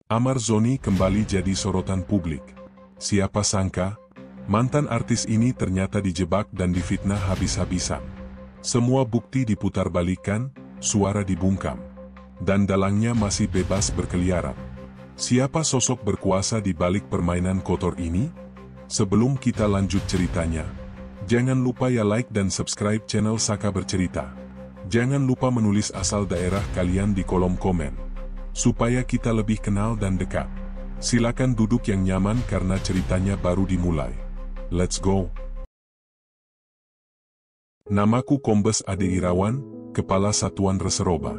Amar Zoni kembali jadi sorotan publik. Siapa sangka, mantan artis ini ternyata dijebak dan difitnah habis-habisan. Semua bukti diputarbalikan, suara dibungkam, dan dalangnya masih bebas berkeliaran. Siapa sosok berkuasa di balik permainan kotor ini? Sebelum kita lanjut ceritanya, jangan lupa ya like dan subscribe channel Saka Bercerita. Jangan lupa menulis asal daerah kalian di kolom komen, supaya kita lebih kenal dan dekat. Silakan duduk yang nyaman karena ceritanya baru dimulai. Let's go! Namaku Kombes Ade Irawan, Kepala Satuan Reseroba.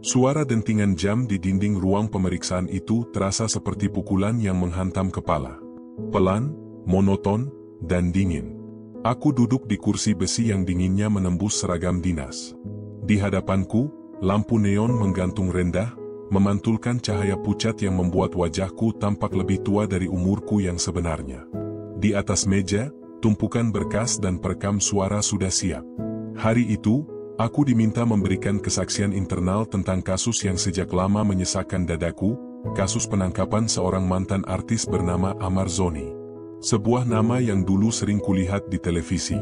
Suara dentingan jam di dinding ruang pemeriksaan itu terasa seperti pukulan yang menghantam kepala. Pelan, monoton, dan dingin. Aku duduk di kursi besi yang dinginnya menembus seragam dinas. Di hadapanku, lampu neon menggantung rendah, memantulkan cahaya pucat yang membuat wajahku tampak lebih tua dari umurku yang sebenarnya. Di atas meja, tumpukan berkas dan perekam suara sudah siap. Hari itu, aku diminta memberikan kesaksian internal tentang kasus yang sejak lama menyesakkan dadaku, kasus penangkapan seorang mantan artis bernama Amar Zoni. Sebuah nama yang dulu sering kulihat di televisi.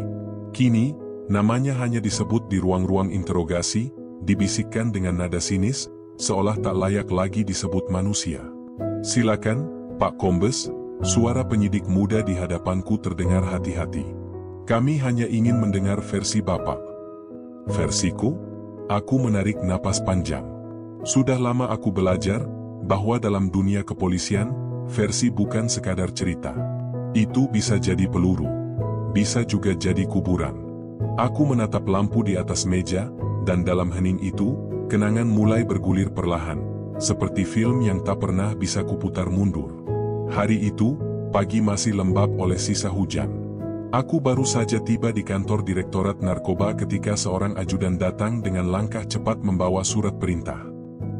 Kini, namanya hanya disebut di ruang-ruang interogasi, dibisikkan dengan nada sinis, seolah tak layak lagi disebut manusia. Silakan, Pak Kombes, suara penyidik muda di hadapanku terdengar hati-hati. Kami hanya ingin mendengar versi Bapak. Versiku? Aku menarik napas panjang. Sudah lama aku belajar, bahwa dalam dunia kepolisian, versi bukan sekadar cerita. Itu bisa jadi peluru. Bisa juga jadi kuburan. Aku menatap lampu di atas meja, dan dalam hening itu, kenangan mulai bergulir perlahan, seperti film yang tak pernah bisa kuputar mundur. Hari itu, pagi masih lembab oleh sisa hujan. Aku baru saja tiba di kantor Direktorat Narkoba ketika seorang ajudan datang dengan langkah cepat membawa surat perintah.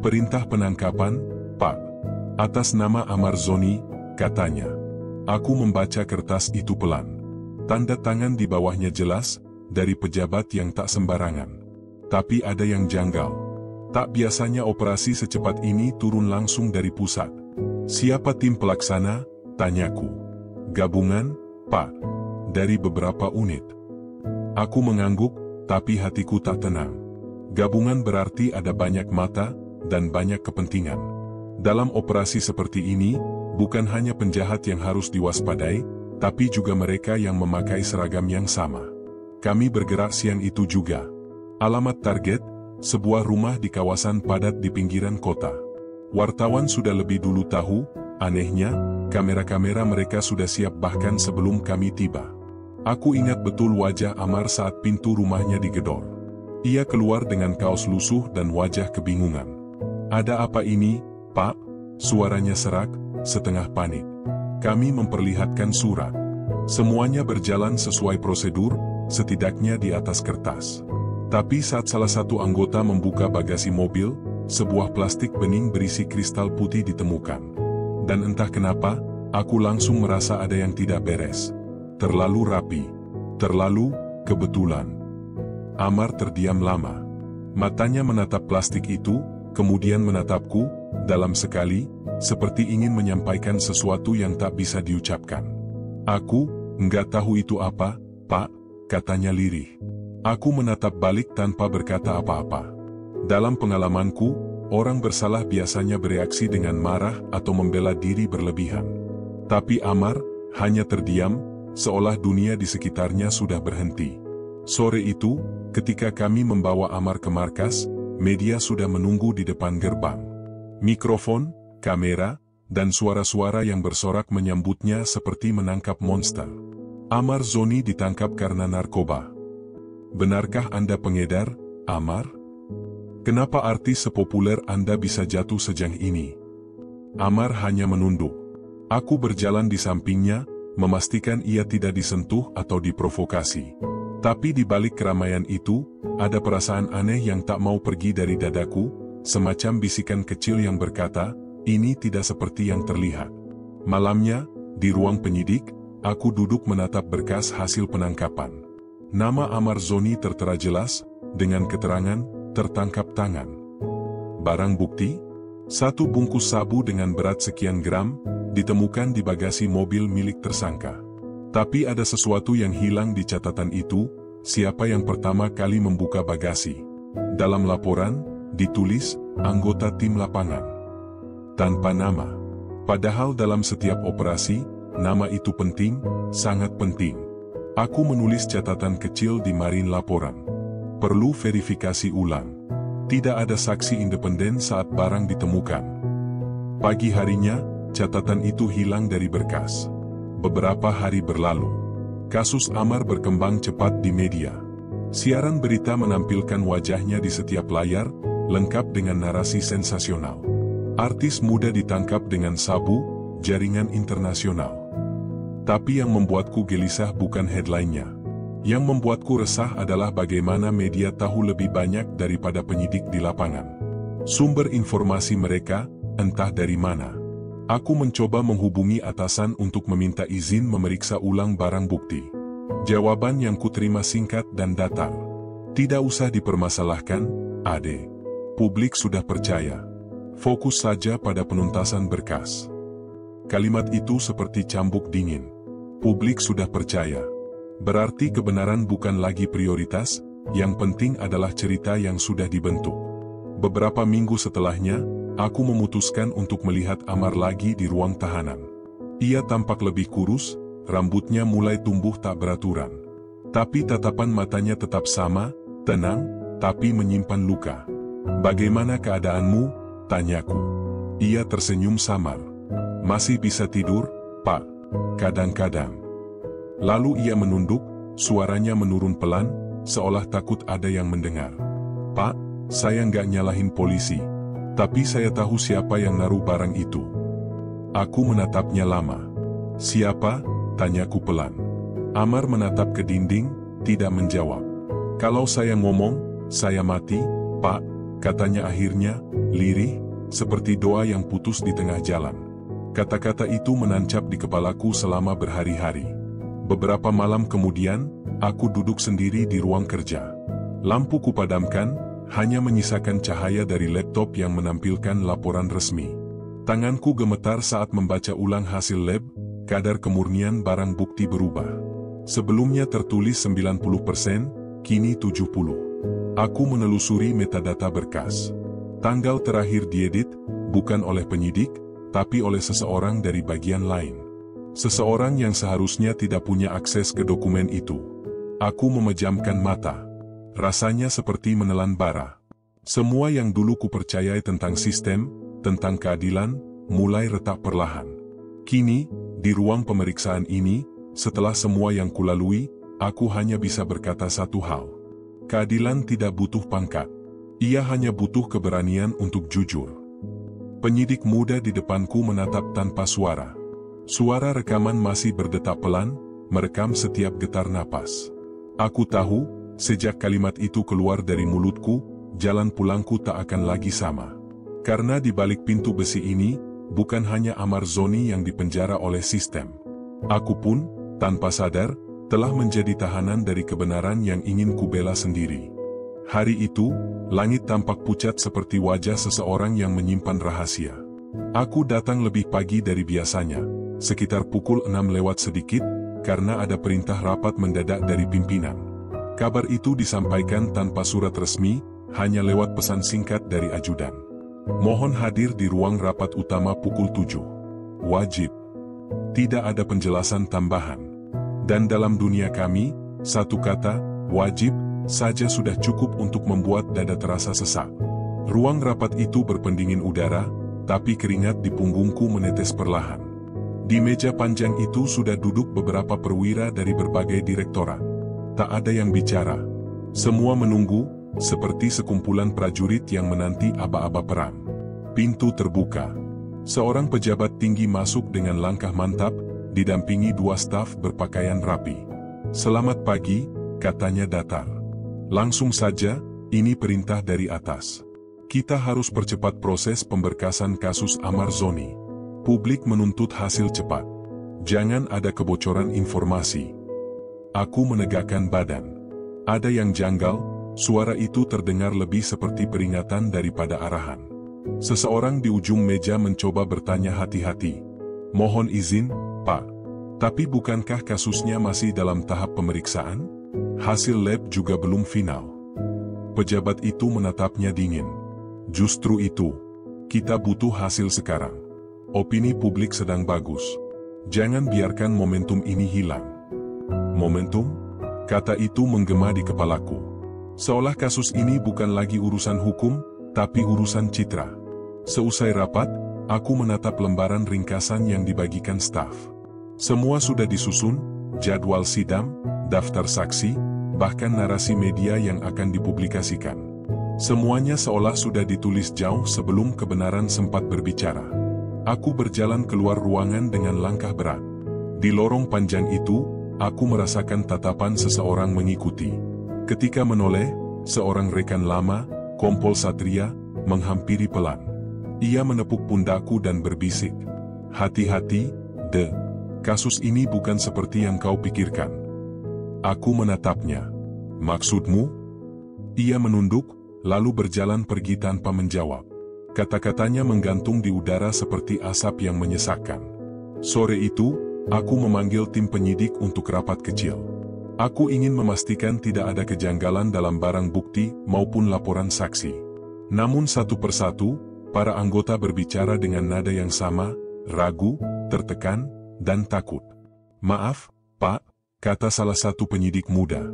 Perintah penangkapan, Pak. Atas nama Amar Zoni, katanya. Aku membaca kertas itu pelan. Tanda tangan di bawahnya jelas, dari pejabat yang tak sembarangan. Tapi ada yang janggal. Tak biasanya operasi secepat ini turun langsung dari pusat. Siapa tim pelaksana? Tanyaku. Gabungan, Pak. Dari beberapa unit. Aku mengangguk, tapi hatiku tak tenang. Gabungan berarti ada banyak mata, dan banyak kepentingan. Dalam operasi seperti ini, bukan hanya penjahat yang harus diwaspadai, tapi juga mereka yang memakai seragam yang sama. Kami bergerak siang itu juga. Alamat target, sebuah rumah di kawasan padat di pinggiran kota. Wartawan sudah lebih dulu tahu, anehnya, kamera-kamera mereka sudah siap bahkan sebelum kami tiba. Aku ingat betul wajah Amar saat pintu rumahnya digedor. Ia keluar dengan kaos lusuh dan wajah kebingungan. Ada apa ini, Pak? Suaranya serak, setengah panik. Kami memperlihatkan surat. Semuanya berjalan sesuai prosedur, setidaknya di atas kertas. Tapi saat salah satu anggota membuka bagasi mobil, sebuah plastik bening berisi kristal putih ditemukan. Dan entah kenapa, aku langsung merasa ada yang tidak beres. Terlalu rapi. Terlalu kebetulan. Amar terdiam lama. Matanya menatap plastik itu, kemudian menatapku, dalam sekali, seperti ingin menyampaikan sesuatu yang tak bisa diucapkan. Aku, enggak tahu itu apa, Pak, katanya lirih. Aku menatap balik tanpa berkata apa-apa. Dalam pengalamanku, orang bersalah biasanya bereaksi dengan marah atau membela diri berlebihan. Tapi Amar hanya terdiam, seolah dunia di sekitarnya sudah berhenti. Sore itu, ketika kami membawa Amar ke markas, media sudah menunggu di depan gerbang. Mikrofon, kamera, dan suara-suara yang bersorak menyambutnya seperti menangkap monster. Amar Zoni ditangkap karena narkoba. Benarkah Anda pengedar, Amar? Kenapa artis sepopuler Anda bisa jatuh sejauh ini? Amar hanya menunduk. Aku berjalan di sampingnya, memastikan ia tidak disentuh atau diprovokasi. Tapi di balik keramaian itu, ada perasaan aneh yang tak mau pergi dari dadaku, semacam bisikan kecil yang berkata, ini tidak seperti yang terlihat. Malamnya, di ruang penyidik, aku duduk menatap berkas hasil penangkapan. Nama Amar Zoni tertera jelas, dengan keterangan, tertangkap tangan. Barang bukti? Satu bungkus sabu dengan berat sekian gram ditemukan di bagasi mobil milik tersangka. Tapi ada sesuatu yang hilang di catatan itu, siapa yang pertama kali membuka bagasi. Dalam laporan, ditulis, anggota tim lapangan. Tanpa nama. Padahal dalam setiap operasi, nama itu penting, sangat penting. Aku menulis catatan kecil di margin laporan. Perlu verifikasi ulang. Tidak ada saksi independen saat barang ditemukan. Pagi harinya, catatan itu hilang dari berkas. Beberapa hari berlalu. Kasus Amar berkembang cepat di media. Siaran berita menampilkan wajahnya di setiap layar, lengkap dengan narasi sensasional. Artis muda ditangkap dengan sabu, jaringan internasional. Tapi yang membuatku gelisah bukan headline-nya. Yang membuatku resah adalah bagaimana media tahu lebih banyak daripada penyidik di lapangan. Sumber informasi mereka, entah dari mana. Aku mencoba menghubungi atasan untuk meminta izin memeriksa ulang barang bukti. Jawaban yang kuterima singkat dan datar. Tidak usah dipermasalahkan, Ade. Publik sudah percaya. Fokus saja pada penuntasan berkas. Kalimat itu seperti cambuk dingin. Publik sudah percaya. Berarti kebenaran bukan lagi prioritas, yang penting adalah cerita yang sudah dibentuk. Beberapa minggu setelahnya, aku memutuskan untuk melihat Amar lagi di ruang tahanan. Ia tampak lebih kurus, rambutnya mulai tumbuh tak beraturan. Tapi tatapan matanya tetap sama, tenang, tapi menyimpan luka. "Bagaimana keadaanmu?" tanyaku. Ia tersenyum samar. "Masih bisa tidur, Pak?" "Kadang-kadang." Lalu ia menunduk, suaranya menurun pelan, seolah takut ada yang mendengar. "Pak, saya nggak nyalahin polisi. Tapi saya tahu siapa yang naruh barang itu." Aku menatapnya lama. "Siapa?" tanyaku pelan. Amar menatap ke dinding, tidak menjawab. "Kalau saya ngomong, saya mati, Pak," katanya akhirnya, lirih, seperti doa yang putus di tengah jalan. Kata-kata itu menancap di kepalaku selama berhari-hari. Beberapa malam kemudian, aku duduk sendiri di ruang kerja. Lampu kupadamkan, hanya menyisakan cahaya dari laptop yang menampilkan laporan resmi. Tanganku gemetar saat membaca ulang hasil lab, kadar kemurnian barang bukti berubah. Sebelumnya tertulis 90%, kini 70%. Aku menelusuri metadata berkas. Tanggal terakhir diedit, bukan oleh penyidik, tapi oleh seseorang dari bagian lain. Seseorang yang seharusnya tidak punya akses ke dokumen itu. Aku memejamkan mata. Rasanya seperti menelan bara. Semua yang dulu kupercayai tentang sistem, tentang keadilan, mulai retak perlahan. Kini, di ruang pemeriksaan ini, setelah semua yang kulalui, aku hanya bisa berkata satu hal. Keadilan tidak butuh pangkat. Ia hanya butuh keberanian untuk jujur. Penyidik muda di depanku menatap tanpa suara. Suara rekaman masih berdetak pelan, merekam setiap getar napas. Aku tahu, sejak kalimat itu keluar dari mulutku, jalan pulangku tak akan lagi sama. Karena di balik pintu besi ini, bukan hanya Amar Zoni yang dipenjara oleh sistem. Aku pun, tanpa sadar, telah menjadi tahanan dari kebenaran yang ingin kubela sendiri. Hari itu, langit tampak pucat seperti wajah seseorang yang menyimpan rahasia. Aku datang lebih pagi dari biasanya, sekitar pukul 6 lewat sedikit, karena ada perintah rapat mendadak dari pimpinan. Kabar itu disampaikan tanpa surat resmi, hanya lewat pesan singkat dari ajudan. "Mohon hadir di ruang rapat utama pukul 7. Wajib." Tidak ada penjelasan tambahan. Dan dalam dunia kami, satu kata, wajib, saja sudah cukup untuk membuat dada terasa sesak. Ruang rapat itu berpendingin udara, tapi keringat di punggungku menetes perlahan. Di meja panjang itu sudah duduk beberapa perwira dari berbagai direktorat. Tak ada yang bicara. Semua menunggu, seperti sekumpulan prajurit yang menanti aba-aba perang. Pintu terbuka. Seorang pejabat tinggi masuk dengan langkah mantap, didampingi 2 staf berpakaian rapi. "Selamat pagi," katanya datar. "Langsung saja, ini perintah dari atas. Kita harus percepat proses pemberkasan kasus Amar Zoni. Publik menuntut hasil cepat. Jangan ada kebocoran informasi." Aku menegakkan badan. Ada yang janggal, suara itu terdengar lebih seperti peringatan daripada arahan. Seseorang di ujung meja mencoba bertanya hati-hati. Mohon izin, Pak. Tapi bukankah kasusnya masih dalam tahap pemeriksaan? Hasil lab juga belum final. Pejabat itu menatapnya dingin. Justru itu. Kita butuh hasil sekarang. Opini publik sedang bagus. Jangan biarkan momentum ini hilang. Momentum? Kata itu menggema di kepalaku. Seolah kasus ini bukan lagi urusan hukum, tapi urusan citra. Seusai rapat, aku menatap lembaran ringkasan yang dibagikan staf. Semua sudah disusun, jadwal sidang, daftar saksi, bahkan narasi media yang akan dipublikasikan. Semuanya seolah sudah ditulis jauh sebelum kebenaran sempat berbicara. Aku berjalan keluar ruangan dengan langkah berat. Di lorong panjang itu, aku merasakan tatapan seseorang mengikuti. Ketika menoleh, seorang rekan lama, Kompol Satria, menghampiri pelan. Ia menepuk pundakku dan berbisik. Hati-hati, De. Kasus ini bukan seperti yang kau pikirkan. Aku menatapnya. Maksudmu? Ia menunduk, lalu berjalan pergi tanpa menjawab. Kata-katanya menggantung di udara seperti asap yang menyesakkan. Sore itu, aku memanggil tim penyidik untuk rapat kecil. Aku ingin memastikan tidak ada kejanggalan dalam barang bukti maupun laporan saksi. Namun satu persatu, para anggota berbicara dengan nada yang sama, ragu, tertekan, dan takut. Maaf, Pak, kata salah satu penyidik muda.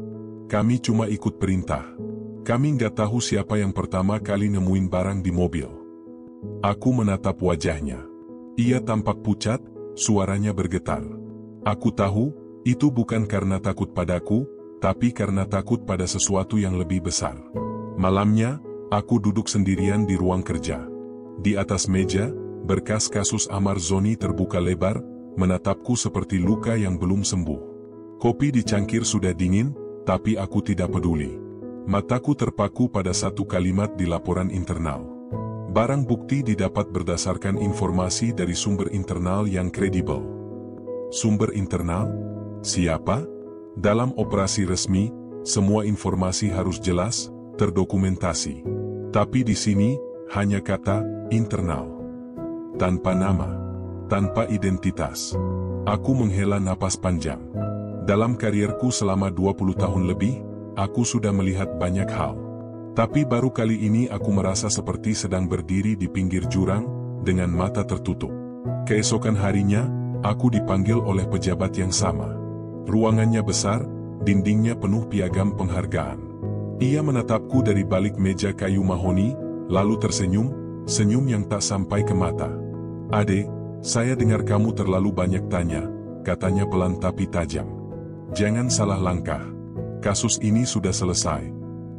Kami cuma ikut perintah. Kami nggak tahu siapa yang pertama kali nemuin barang di mobil. Aku menatap wajahnya. Ia tampak pucat, suaranya bergetar. Aku tahu, itu bukan karena takut padaku, tapi karena takut pada sesuatu yang lebih besar. Malamnya, aku duduk sendirian di ruang kerja. Di atas meja, berkas kasus Amar Zoni terbuka lebar, menatapku seperti luka yang belum sembuh. Kopi di cangkir sudah dingin, tapi aku tidak peduli. Mataku terpaku pada satu kalimat di laporan internal. Barang bukti didapat berdasarkan informasi dari sumber internal yang kredibel. Sumber internal? Siapa? Dalam operasi resmi, semua informasi harus jelas, terdokumentasi. Tapi di sini, hanya kata internal. Tanpa nama, tanpa identitas. Aku menghela napas panjang. Dalam karierku selama 20 tahun lebih, aku sudah melihat banyak hal. Tapi baru kali ini aku merasa seperti sedang berdiri di pinggir jurang, dengan mata tertutup. Keesokan harinya, aku dipanggil oleh pejabat yang sama. Ruangannya besar, dindingnya penuh piagam penghargaan. Ia menatapku dari balik meja kayu mahoni, lalu tersenyum, senyum yang tak sampai ke mata. Ade, saya dengar kamu terlalu banyak tanya, katanya pelan tapi tajam. Jangan salah langkah. Kasus ini sudah selesai.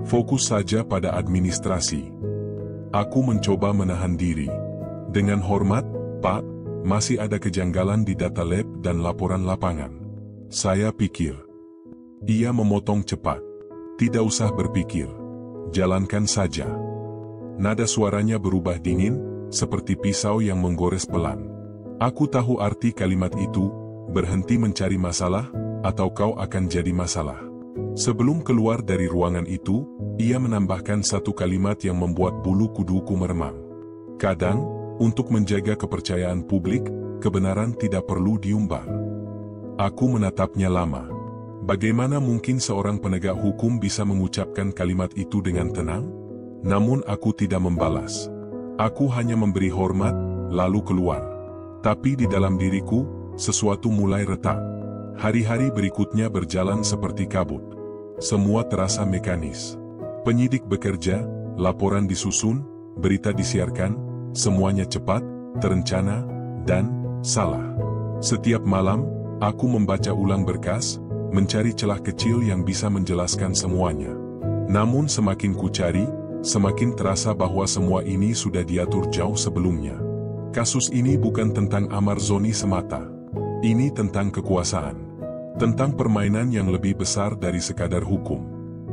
Fokus saja pada administrasi. Aku mencoba menahan diri. Dengan hormat, Pak, masih ada kejanggalan di data lab dan laporan lapangan. Saya pikir. Ia memotong cepat. Tidak usah berpikir. Jalankan saja. Nada suaranya berubah dingin, seperti pisau yang menggores pelan. Aku tahu arti kalimat itu, berhenti mencari masalah, atau kau akan jadi masalah. Sebelum keluar dari ruangan itu, ia menambahkan satu kalimat yang membuat bulu kuduku meremang. Kadang, untuk menjaga kepercayaan publik, kebenaran tidak perlu diumbar. Aku menatapnya lama. Bagaimana mungkin seorang penegak hukum bisa mengucapkan kalimat itu dengan tenang? Namun aku tidak membalas. Aku hanya memberi hormat, lalu keluar. Tapi di dalam diriku, sesuatu mulai retak. Hari-hari berikutnya berjalan seperti kabut. Semua terasa mekanis. Penyidik bekerja, laporan disusun, berita disiarkan, semuanya cepat, terencana, dan salah. Setiap malam, aku membaca ulang berkas, mencari celah kecil yang bisa menjelaskan semuanya. Namun semakin kucari, semakin terasa bahwa semua ini sudah diatur jauh sebelumnya. Kasus ini bukan tentang Amar Zoni semata. Ini tentang kekuasaan. Tentang permainan yang lebih besar dari sekadar hukum.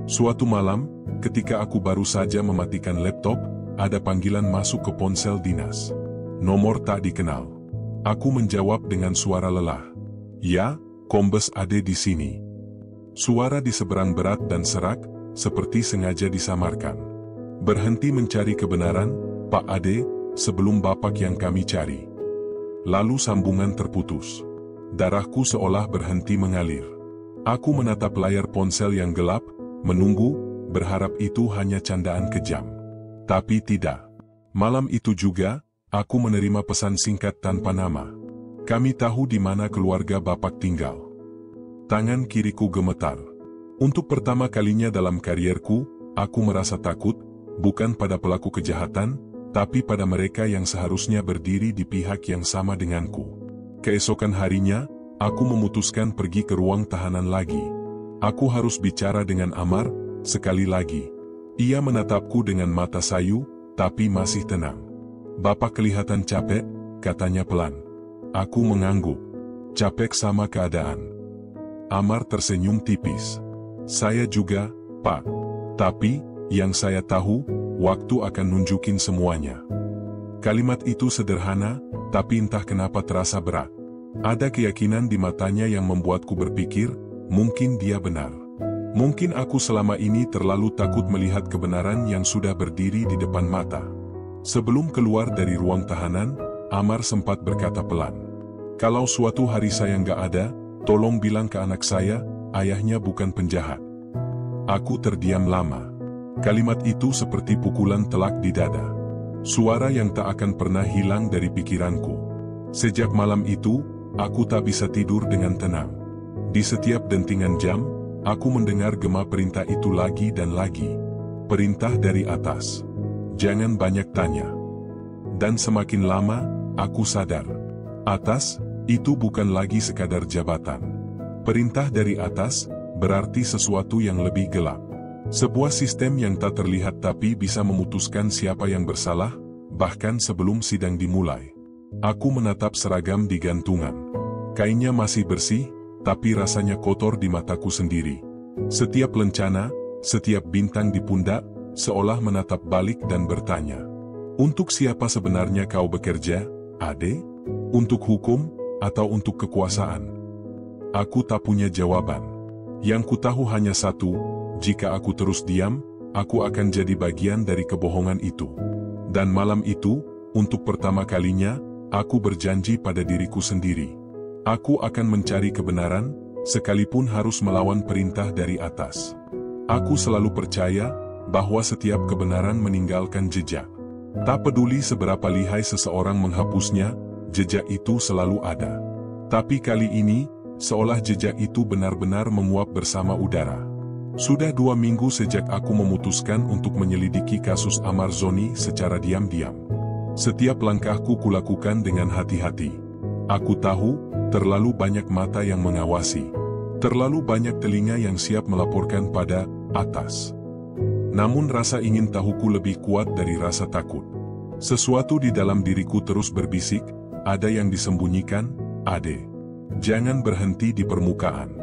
Suatu malam, ketika aku baru saja mematikan laptop, ada panggilan masuk ke ponsel dinas. Nomor tak dikenal. Aku menjawab dengan suara lelah. Ya, Kombes Ade di sini. Suara di seberang berat dan serak, seperti sengaja disamarkan. Berhenti mencari kebenaran, Pak Ade, sebelum Bapak yang kami cari. Lalu sambungan terputus. Darahku seolah berhenti mengalir. Aku menatap layar ponsel yang gelap, menunggu, berharap itu hanya candaan kejam. Tapi tidak. Malam itu juga, aku menerima pesan singkat tanpa nama. Kami tahu di mana keluarga Bapak tinggal. Tangan kiriku gemetar. Untuk pertama kalinya dalam karierku, aku merasa takut, bukan pada pelaku kejahatan, tapi pada mereka yang seharusnya berdiri di pihak yang sama denganku. Keesokan harinya, aku memutuskan pergi ke ruang tahanan lagi. Aku harus bicara dengan Amar, sekali lagi. Ia menatapku dengan mata sayu, tapi masih tenang. Bapak kelihatan capek, katanya pelan. Aku mengangguk. Capek sama keadaan. Amar tersenyum tipis. Saya juga, Pak. Tapi, yang saya tahu, waktu akan nunjukin semuanya. Kalimat itu sederhana, tapi entah kenapa terasa berat. Ada keyakinan di matanya yang membuatku berpikir, mungkin dia benar. Mungkin aku selama ini terlalu takut melihat kebenaran yang sudah berdiri di depan mata. Sebelum keluar dari ruang tahanan, Amar sempat berkata pelan. Kalau suatu hari saya nggak ada, tolong bilang ke anak saya, ayahnya bukan penjahat. Aku terdiam lama. Kalimat itu seperti pukulan telak di dada. Suara yang tak akan pernah hilang dari pikiranku. Sejak malam itu, aku tak bisa tidur dengan tenang. Di setiap dentingan jam, aku mendengar gema perintah itu lagi dan lagi. Perintah dari atas. Jangan banyak tanya. Dan semakin lama, aku sadar. Atas, itu bukan lagi sekadar jabatan. Perintah dari atas, berarti sesuatu yang lebih gelap. Sebuah sistem yang tak terlihat tapi bisa memutuskan siapa yang bersalah, bahkan sebelum sidang dimulai. Aku menatap seragam di gantungan. Kainnya masih bersih, tapi rasanya kotor di mataku sendiri. Setiap lencana, setiap bintang di pundak, seolah menatap balik dan bertanya. Untuk siapa sebenarnya kau bekerja, Ade? Untuk hukum, atau untuk kekuasaan? Aku tak punya jawaban. Yang ku tahu hanya satu, jika aku terus diam, aku akan jadi bagian dari kebohongan itu. Dan malam itu, untuk pertama kalinya, aku berjanji pada diriku sendiri. Aku akan mencari kebenaran, sekalipun harus melawan perintah dari atas. Aku selalu percaya, bahwa setiap kebenaran meninggalkan jejak. Tak peduli seberapa lihai seseorang menghapusnya, jejak itu selalu ada. Tapi kali ini, seolah jejak itu benar-benar menguap bersama udara. Sudah 2 minggu sejak aku memutuskan untuk menyelidiki kasus Amar Zoni secara diam-diam. Setiap langkahku kulakukan dengan hati-hati. Aku tahu, terlalu banyak mata yang mengawasi. Terlalu banyak telinga yang siap melaporkan pada atas. Namun rasa ingin tahuku lebih kuat dari rasa takut. Sesuatu di dalam diriku terus berbisik, ada yang disembunyikan, Ade. Jangan berhenti di permukaan.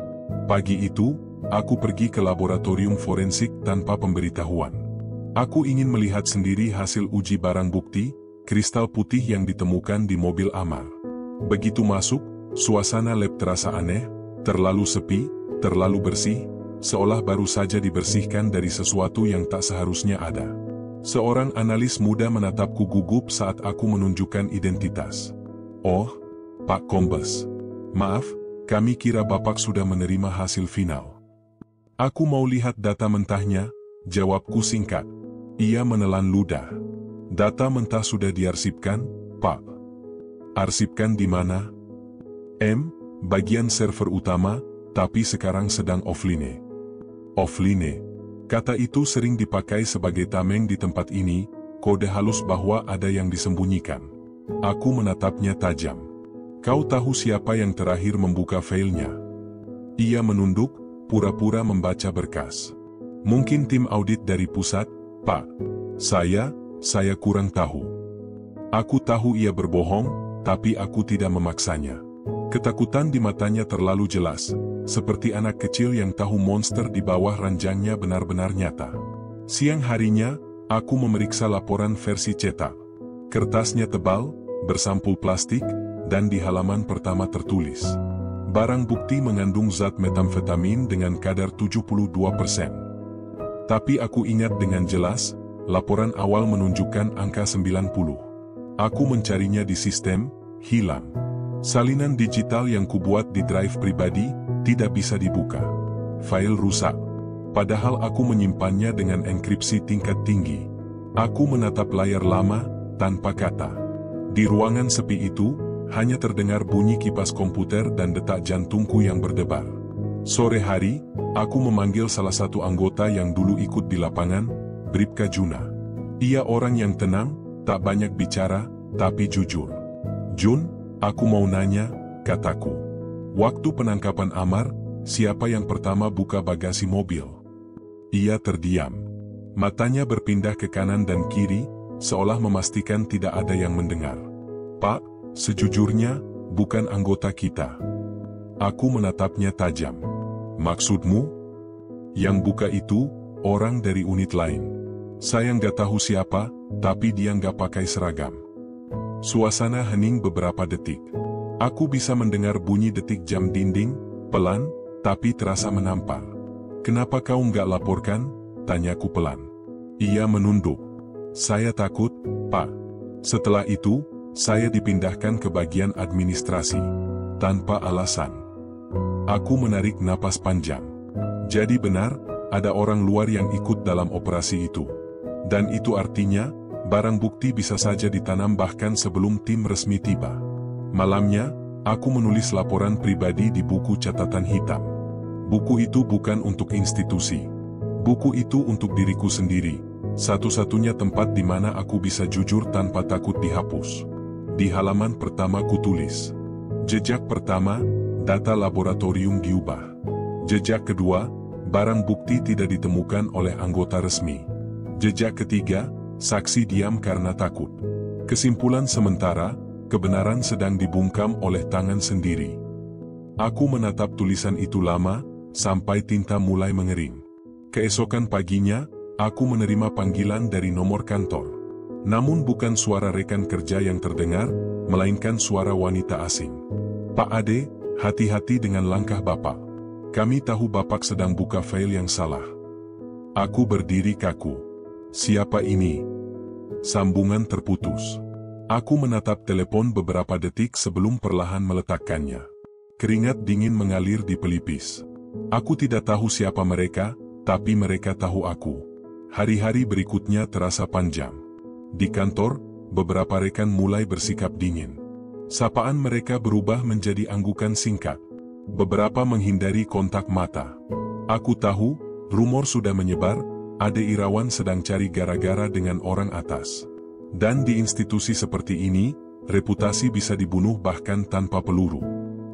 Pagi itu, aku pergi ke laboratorium forensik tanpa pemberitahuan. Aku ingin melihat sendiri hasil uji barang bukti, kristal putih yang ditemukan di mobil Amar. Begitu masuk, suasana lab terasa aneh, terlalu sepi, terlalu bersih, seolah baru saja dibersihkan dari sesuatu yang tak seharusnya ada. Seorang analis muda menatapku gugup saat aku menunjukkan identitas. Oh, Pak Kombes. Maaf, kami kira Bapak sudah menerima hasil final. Aku mau lihat data mentahnya, jawabku singkat. Ia menelan ludah. Data mentah sudah diarsipkan, Pak. Arsipkan di mana? Bagian server utama, tapi sekarang sedang offline. Offline. Kata itu sering dipakai sebagai tameng di tempat ini, kode halus bahwa ada yang disembunyikan. Aku menatapnya tajam. Kau tahu siapa yang terakhir membuka filenya? Ia menunduk, pura-pura membaca berkas. Mungkin tim audit dari pusat, Pak. Saya kurang tahu. Aku tahu ia berbohong, tapi aku tidak memaksanya. Ketakutan di matanya terlalu jelas, seperti anak kecil yang tahu monster di bawah ranjangnya benar-benar nyata. Siang harinya, aku memeriksa laporan versi cetak. Kertasnya tebal, bersampul plastik, dan di halaman pertama tertulis. Barang bukti mengandung zat metamfetamin dengan kadar 72%. Tapi aku ingat dengan jelas, laporan awal menunjukkan angka 90. Aku mencarinya di sistem, hilang. Salinan digital yang kubuat di drive pribadi, tidak bisa dibuka. File rusak. Padahal aku menyimpannya dengan enkripsi tingkat tinggi. Aku menatap layar lama, tanpa kata. Di ruangan sepi itu, hanya terdengar bunyi kipas komputer dan detak jantungku yang berdebar. Sore hari, aku memanggil salah satu anggota yang dulu ikut di lapangan, Bribka Juna. Ia orang yang tenang, tak banyak bicara, tapi jujur. "Jun, aku mau nanya," kataku. "Waktu penangkapan Amar, siapa yang pertama buka bagasi mobil?" Ia terdiam. Matanya berpindah ke kanan dan kiri, seolah memastikan tidak ada yang mendengar. "Pak, sejujurnya, bukan anggota kita." Aku menatapnya tajam. "Maksudmu?" "Yang buka itu, orang dari unit lain. Saya nggak tahu siapa, tapi dia nggak pakai seragam." Suasana hening beberapa detik. Aku bisa mendengar bunyi detik jam dinding, pelan, tapi terasa menampar. "Kenapa kau nggak laporkan?" tanyaku pelan. Ia menunduk. "Saya takut, Pak." Setelah itu, saya dipindahkan ke bagian administrasi. Tanpa alasan. Aku menarik napas panjang. Jadi benar, ada orang luar yang ikut dalam operasi itu. Dan itu artinya, barang bukti bisa saja ditanam bahkan sebelum tim resmi tiba. Malamnya, aku menulis laporan pribadi di buku catatan hitam. Buku itu bukan untuk institusi. Buku itu untuk diriku sendiri. Satu-satunya tempat di mana aku bisa jujur tanpa takut dihapus. Di halaman pertama kutulis. Jejak pertama, data laboratorium diubah. Jejak kedua, barang bukti tidak ditemukan oleh anggota resmi. Jejak ketiga, saksi diam karena takut. Kesimpulan sementara, kebenaran sedang dibungkam oleh tangan sendiri. Aku menatap tulisan itu lama, sampai tinta mulai mengering. Keesokan paginya, aku menerima panggilan dari nomor kantor. Namun bukan suara rekan kerja yang terdengar, melainkan suara wanita asing. "Pak Ade, hati-hati dengan langkah Bapak. Kami tahu Bapak sedang buka file yang salah." Aku berdiri kaku. "Siapa ini?" Sambungan terputus. Aku menatap telepon beberapa detik sebelum perlahan meletakkannya. Keringat dingin mengalir di pelipis. Aku tidak tahu siapa mereka, tapi mereka tahu aku. Hari-hari berikutnya terasa panjang. Di kantor, beberapa rekan mulai bersikap dingin. Sapaan mereka berubah menjadi anggukan singkat. Beberapa menghindari kontak mata. Aku tahu, rumor sudah menyebar, Ade Irawan sedang cari gara-gara dengan orang atas. Dan di institusi seperti ini, reputasi bisa dibunuh bahkan tanpa peluru.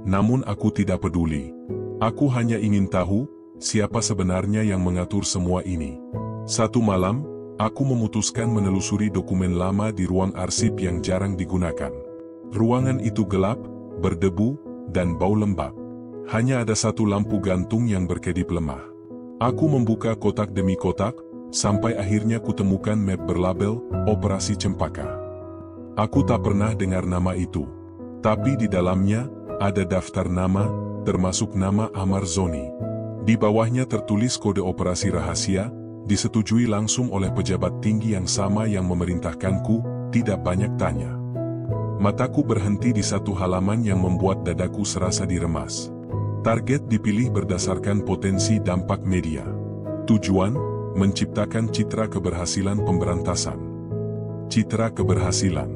Namun aku tidak peduli. Aku hanya ingin tahu, siapa sebenarnya yang mengatur semua ini. Satu malam, aku memutuskan menelusuri dokumen lama di ruang arsip yang jarang digunakan. Ruangan itu gelap, berdebu, dan bau lembab. Hanya ada satu lampu gantung yang berkedip lemah. Aku membuka kotak demi kotak, sampai akhirnya kutemukan map berlabel, Operasi Cempaka. Aku tak pernah dengar nama itu. Tapi di dalamnya, ada daftar nama, termasuk nama Amar Zoni. Di bawahnya tertulis kode operasi rahasia, disetujui langsung oleh pejabat tinggi yang sama yang memerintahkanku, tidak banyak tanya. Mataku berhenti di satu halaman yang membuat dadaku serasa diremas. Target dipilih berdasarkan potensi dampak media. Tujuan, menciptakan citra keberhasilan pemberantasan. Citra keberhasilan.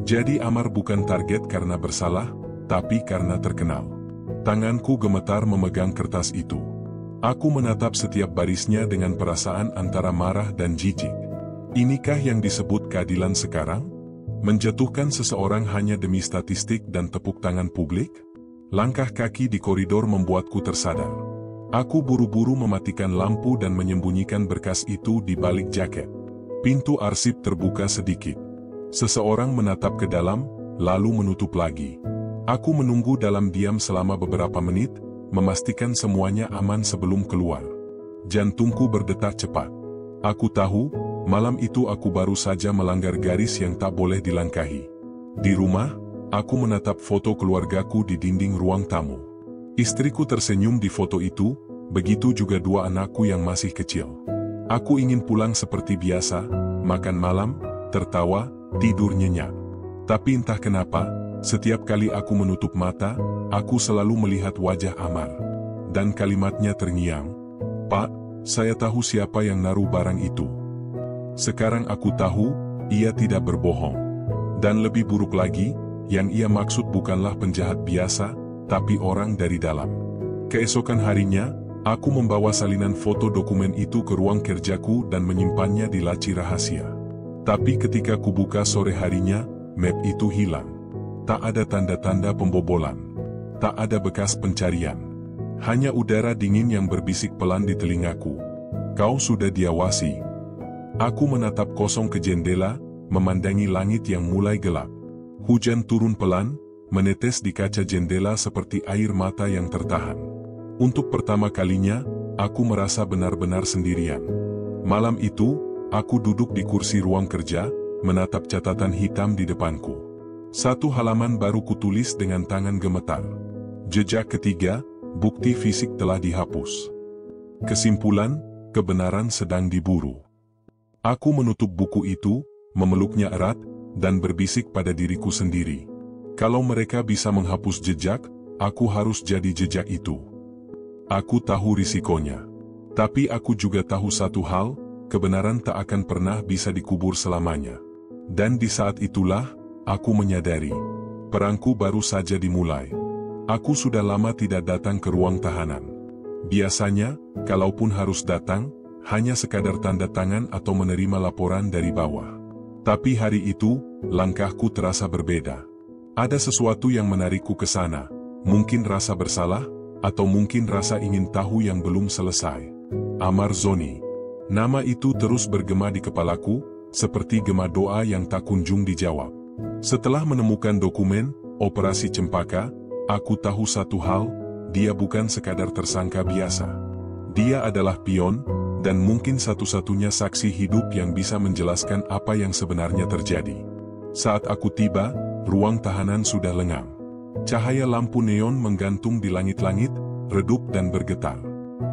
Jadi Amar bukan target karena bersalah, tapi karena terkenal. Tanganku gemetar memegang kertas itu. Aku menatap setiap barisnya dengan perasaan antara marah dan jijik. Inikah yang disebut keadilan sekarang? Menjatuhkan seseorang hanya demi statistik dan tepuk tangan publik? Langkah kaki di koridor membuatku tersadar. Aku buru-buru mematikan lampu dan menyembunyikan berkas itu di balik jaket. Pintu arsip terbuka sedikit. Seseorang menatap ke dalam, lalu menutup lagi. Aku menunggu dalam diam selama beberapa menit, memastikan semuanya aman sebelum keluar. Jantungku berdetak cepat. Aku tahu, malam itu aku baru saja melanggar garis yang tak boleh dilangkahi. Di rumah, aku menatap foto keluargaku di dinding ruang tamu. Istriku tersenyum di foto itu, begitu juga dua anakku yang masih kecil. Aku ingin pulang seperti biasa, makan malam, tertawa, tidur nyenyak. Tapi entah kenapa, setiap kali aku menutup mata, aku selalu melihat wajah Amar. Dan kalimatnya terngiang, "Pak, saya tahu siapa yang naruh barang itu. Sekarang aku tahu, ia tidak berbohong. Dan lebih buruk lagi, yang ia maksud bukanlah penjahat biasa, tapi orang dari dalam." Keesokan harinya, aku membawa salinan foto dokumen itu ke ruang kerjaku dan menyimpannya di laci rahasia. Tapi ketika kubuka sore harinya, map itu hilang. Tak ada tanda-tanda pembobolan. Tak ada bekas pencarian. Hanya udara dingin yang berbisik pelan di telingaku. "Kau sudah diawasi." Aku menatap kosong ke jendela, memandangi langit yang mulai gelap. Hujan turun pelan, menetes di kaca jendela seperti air mata yang tertahan. Untuk pertama kalinya, aku merasa benar-benar sendirian. Malam itu, aku duduk di kursi ruang kerja, menatap catatan hitam di depanku. Satu halaman baru kutulis dengan tangan gemetar. Jejak ketiga, bukti fisik telah dihapus. Kesimpulan, kebenaran sedang diburu. Aku menutup buku itu, memeluknya erat, dan berbisik pada diriku sendiri. Kalau mereka bisa menghapus jejak, aku harus jadi jejak itu. Aku tahu risikonya. Tapi aku juga tahu satu hal, kebenaran tak akan pernah bisa dikubur selamanya. Dan di saat itulah, aku menyadari, perangku baru saja dimulai. Aku sudah lama tidak datang ke ruang tahanan. Biasanya, kalaupun harus datang, hanya sekadar tanda tangan atau menerima laporan dari bawah. Tapi hari itu, langkahku terasa berbeda. Ada sesuatu yang menarikku ke sana, mungkin rasa bersalah, atau mungkin rasa ingin tahu yang belum selesai. Amar Zoni. Nama itu terus bergema di kepalaku, seperti gema doa yang tak kunjung dijawab. Setelah menemukan dokumen, Operasi Cempaka, aku tahu satu hal, dia bukan sekadar tersangka biasa. Dia adalah pion, dan mungkin satu-satunya saksi hidup yang bisa menjelaskan apa yang sebenarnya terjadi. Saat aku tiba, ruang tahanan sudah lengang. Cahaya lampu neon menggantung di langit-langit, redup dan bergetar.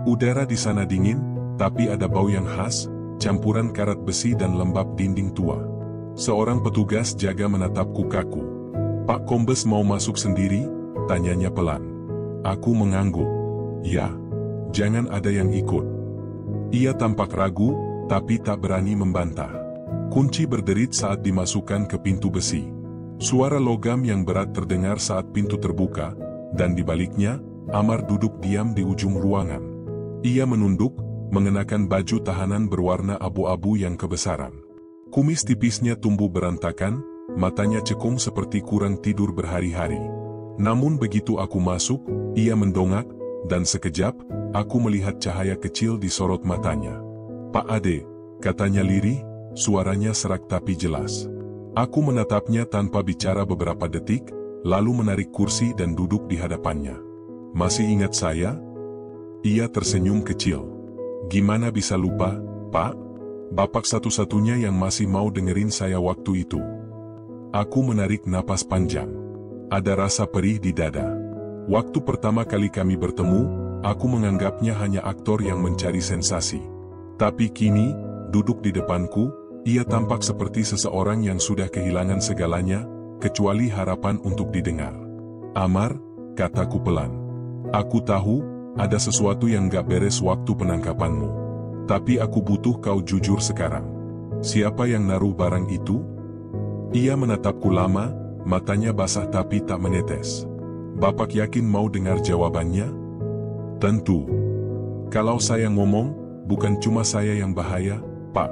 Udara di sana dingin, tapi ada bau yang khas, campuran karat besi dan lembab dinding tua. Seorang petugas jaga menatapku kaku. "Pak Kombes mau masuk sendiri?" tanyanya pelan. Aku mengangguk. "Ya, jangan ada yang ikut." Ia tampak ragu, tapi tak berani membantah. Kunci berderit saat dimasukkan ke pintu besi. Suara logam yang berat terdengar saat pintu terbuka, dan di baliknya, Amar duduk diam di ujung ruangan. Ia menunduk, mengenakan baju tahanan berwarna abu-abu yang kebesaran. Kumis tipisnya tumbuh berantakan, matanya cekung seperti kurang tidur berhari-hari. Namun begitu aku masuk, ia mendongak, dan sekejap, aku melihat cahaya kecil di sorot matanya. "Pak Ade," katanya lirih, suaranya serak tapi jelas. Aku menatapnya tanpa bicara beberapa detik, lalu menarik kursi dan duduk di hadapannya. "Masih ingat saya?" Ia tersenyum kecil. "Gimana bisa lupa, Pak? Bapak satu-satunya yang masih mau dengerin saya waktu itu." Aku menarik napas panjang. Ada rasa perih di dada. Waktu pertama kali kami bertemu, aku menganggapnya hanya aktor yang mencari sensasi. Tapi kini, duduk di depanku, ia tampak seperti seseorang yang sudah kehilangan segalanya, kecuali harapan untuk didengar. "Amar," kataku pelan. "Aku tahu, ada sesuatu yang gak beres waktu penangkapanmu. Tapi aku butuh kau jujur sekarang. Siapa yang naruh barang itu?" Ia menatapku lama, matanya basah tapi tak menetes. "Bapak yakin mau dengar jawabannya?" "Tentu. Kalau saya ngomong, bukan cuma saya yang bahaya, Pak.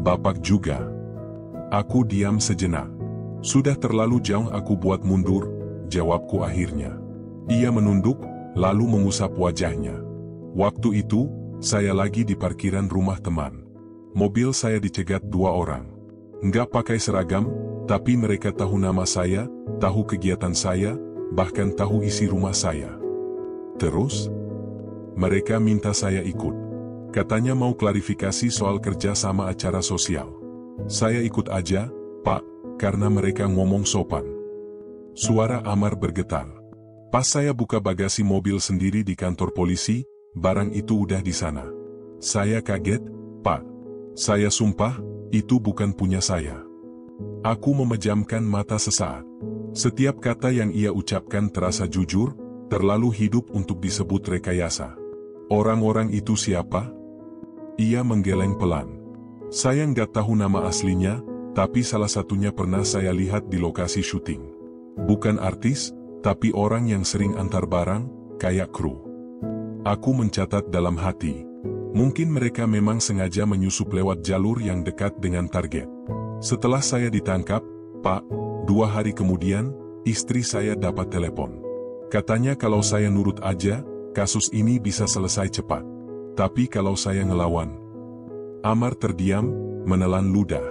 Bapak juga." Aku diam sejenak. "Sudah terlalu jauh aku buat mundur," jawabku akhirnya. Ia menunduk, lalu mengusap wajahnya. "Waktu itu, saya lagi di parkiran rumah teman. Mobil saya dicegat 2 orang. Nggak pakai seragam, tapi mereka tahu nama saya, tahu kegiatan saya, bahkan tahu isi rumah saya. Terus, mereka minta saya ikut. Katanya mau klarifikasi soal kerja sama acara sosial. Saya ikut aja, Pak, karena mereka ngomong sopan." Suara Amar bergetar. Pas saya buka bagasi mobil sendiri di kantor polisi, barang itu udah di sana. Saya kaget, "Pak, saya sumpah, itu bukan punya saya." Aku memejamkan mata sesaat. Setiap kata yang ia ucapkan terasa jujur, terlalu hidup untuk disebut rekayasa. Orang-orang itu siapa? Ia menggeleng pelan. Saya nggak tahu nama aslinya, tapi salah satunya pernah saya lihat di lokasi syuting. Bukan artis, tapi orang yang sering antar barang, kayak kru. Aku mencatat dalam hati. Mungkin mereka memang sengaja menyusup lewat jalur yang dekat dengan target. Setelah saya ditangkap, Pak, 2 hari kemudian, istri saya dapat telepon. Katanya kalau saya nurut aja, kasus ini bisa selesai cepat. Tapi kalau saya ngelawan. Amar terdiam, menelan ludah.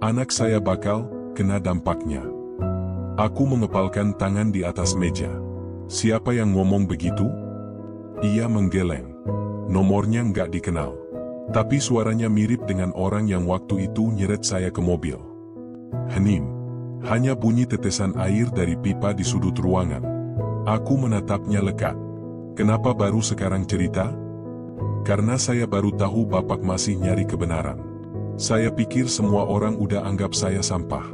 Anak saya bakal kena dampaknya. Aku mengepalkan tangan di atas meja. Siapa yang ngomong begitu? Ia menggeleng. Nomornya nggak dikenal. Tapi suaranya mirip dengan orang yang waktu itu nyeret saya ke mobil. Hening. Hanya bunyi tetesan air dari pipa di sudut ruangan. Aku menatapnya lekat. Kenapa baru sekarang cerita? Karena saya baru tahu Bapak masih nyari kebenaran. Saya pikir semua orang udah anggap saya sampah.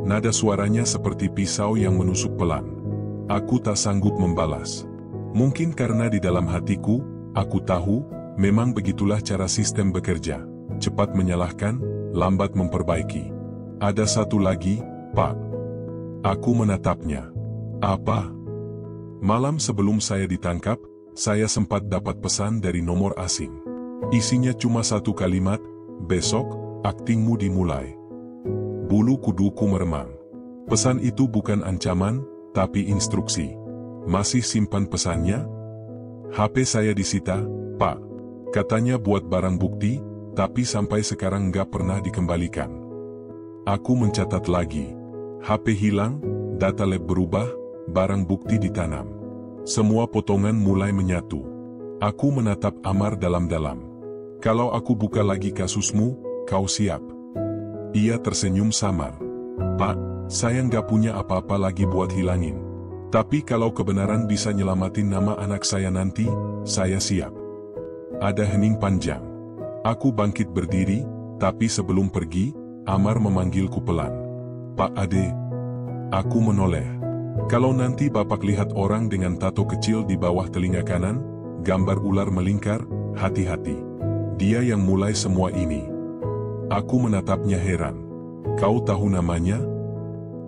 Nada suaranya seperti pisau yang menusuk pelan. Aku tak sanggup membalas. Mungkin karena di dalam hatiku, aku tahu, memang begitulah cara sistem bekerja. Cepat menyalahkan, lambat memperbaiki. Ada satu lagi, Pak. Aku menatapnya. Apa? Malam sebelum saya ditangkap, saya sempat dapat pesan dari nomor asing. Isinya cuma satu kalimat, besok, aktingmu dimulai. Bulu kuduku meremang. Pesan itu bukan ancaman, tapi instruksi. Masih simpan pesannya? HP saya disita, Pak. Katanya buat barang bukti, tapi sampai sekarang nggak pernah dikembalikan. Aku mencatat lagi. HP hilang, data lab berubah, barang bukti ditanam. Semua potongan mulai menyatu. Aku menatap Amar dalam-dalam. Kalau aku buka lagi kasusmu, kau siap? Ia tersenyum samar. Pak, saya nggak punya apa-apa lagi buat hilangin. Tapi kalau kebenaran bisa nyelamatin nama anak saya nanti, saya siap. Ada hening panjang. Aku bangkit berdiri, tapi sebelum pergi, Amar memanggilku pelan. Pak Ade. Aku menoleh. Kalau nanti Bapak lihat orang dengan tato kecil di bawah telinga kanan, gambar ular melingkar, hati-hati. Dia yang mulai semua ini. Aku menatapnya heran. Kau tahu namanya?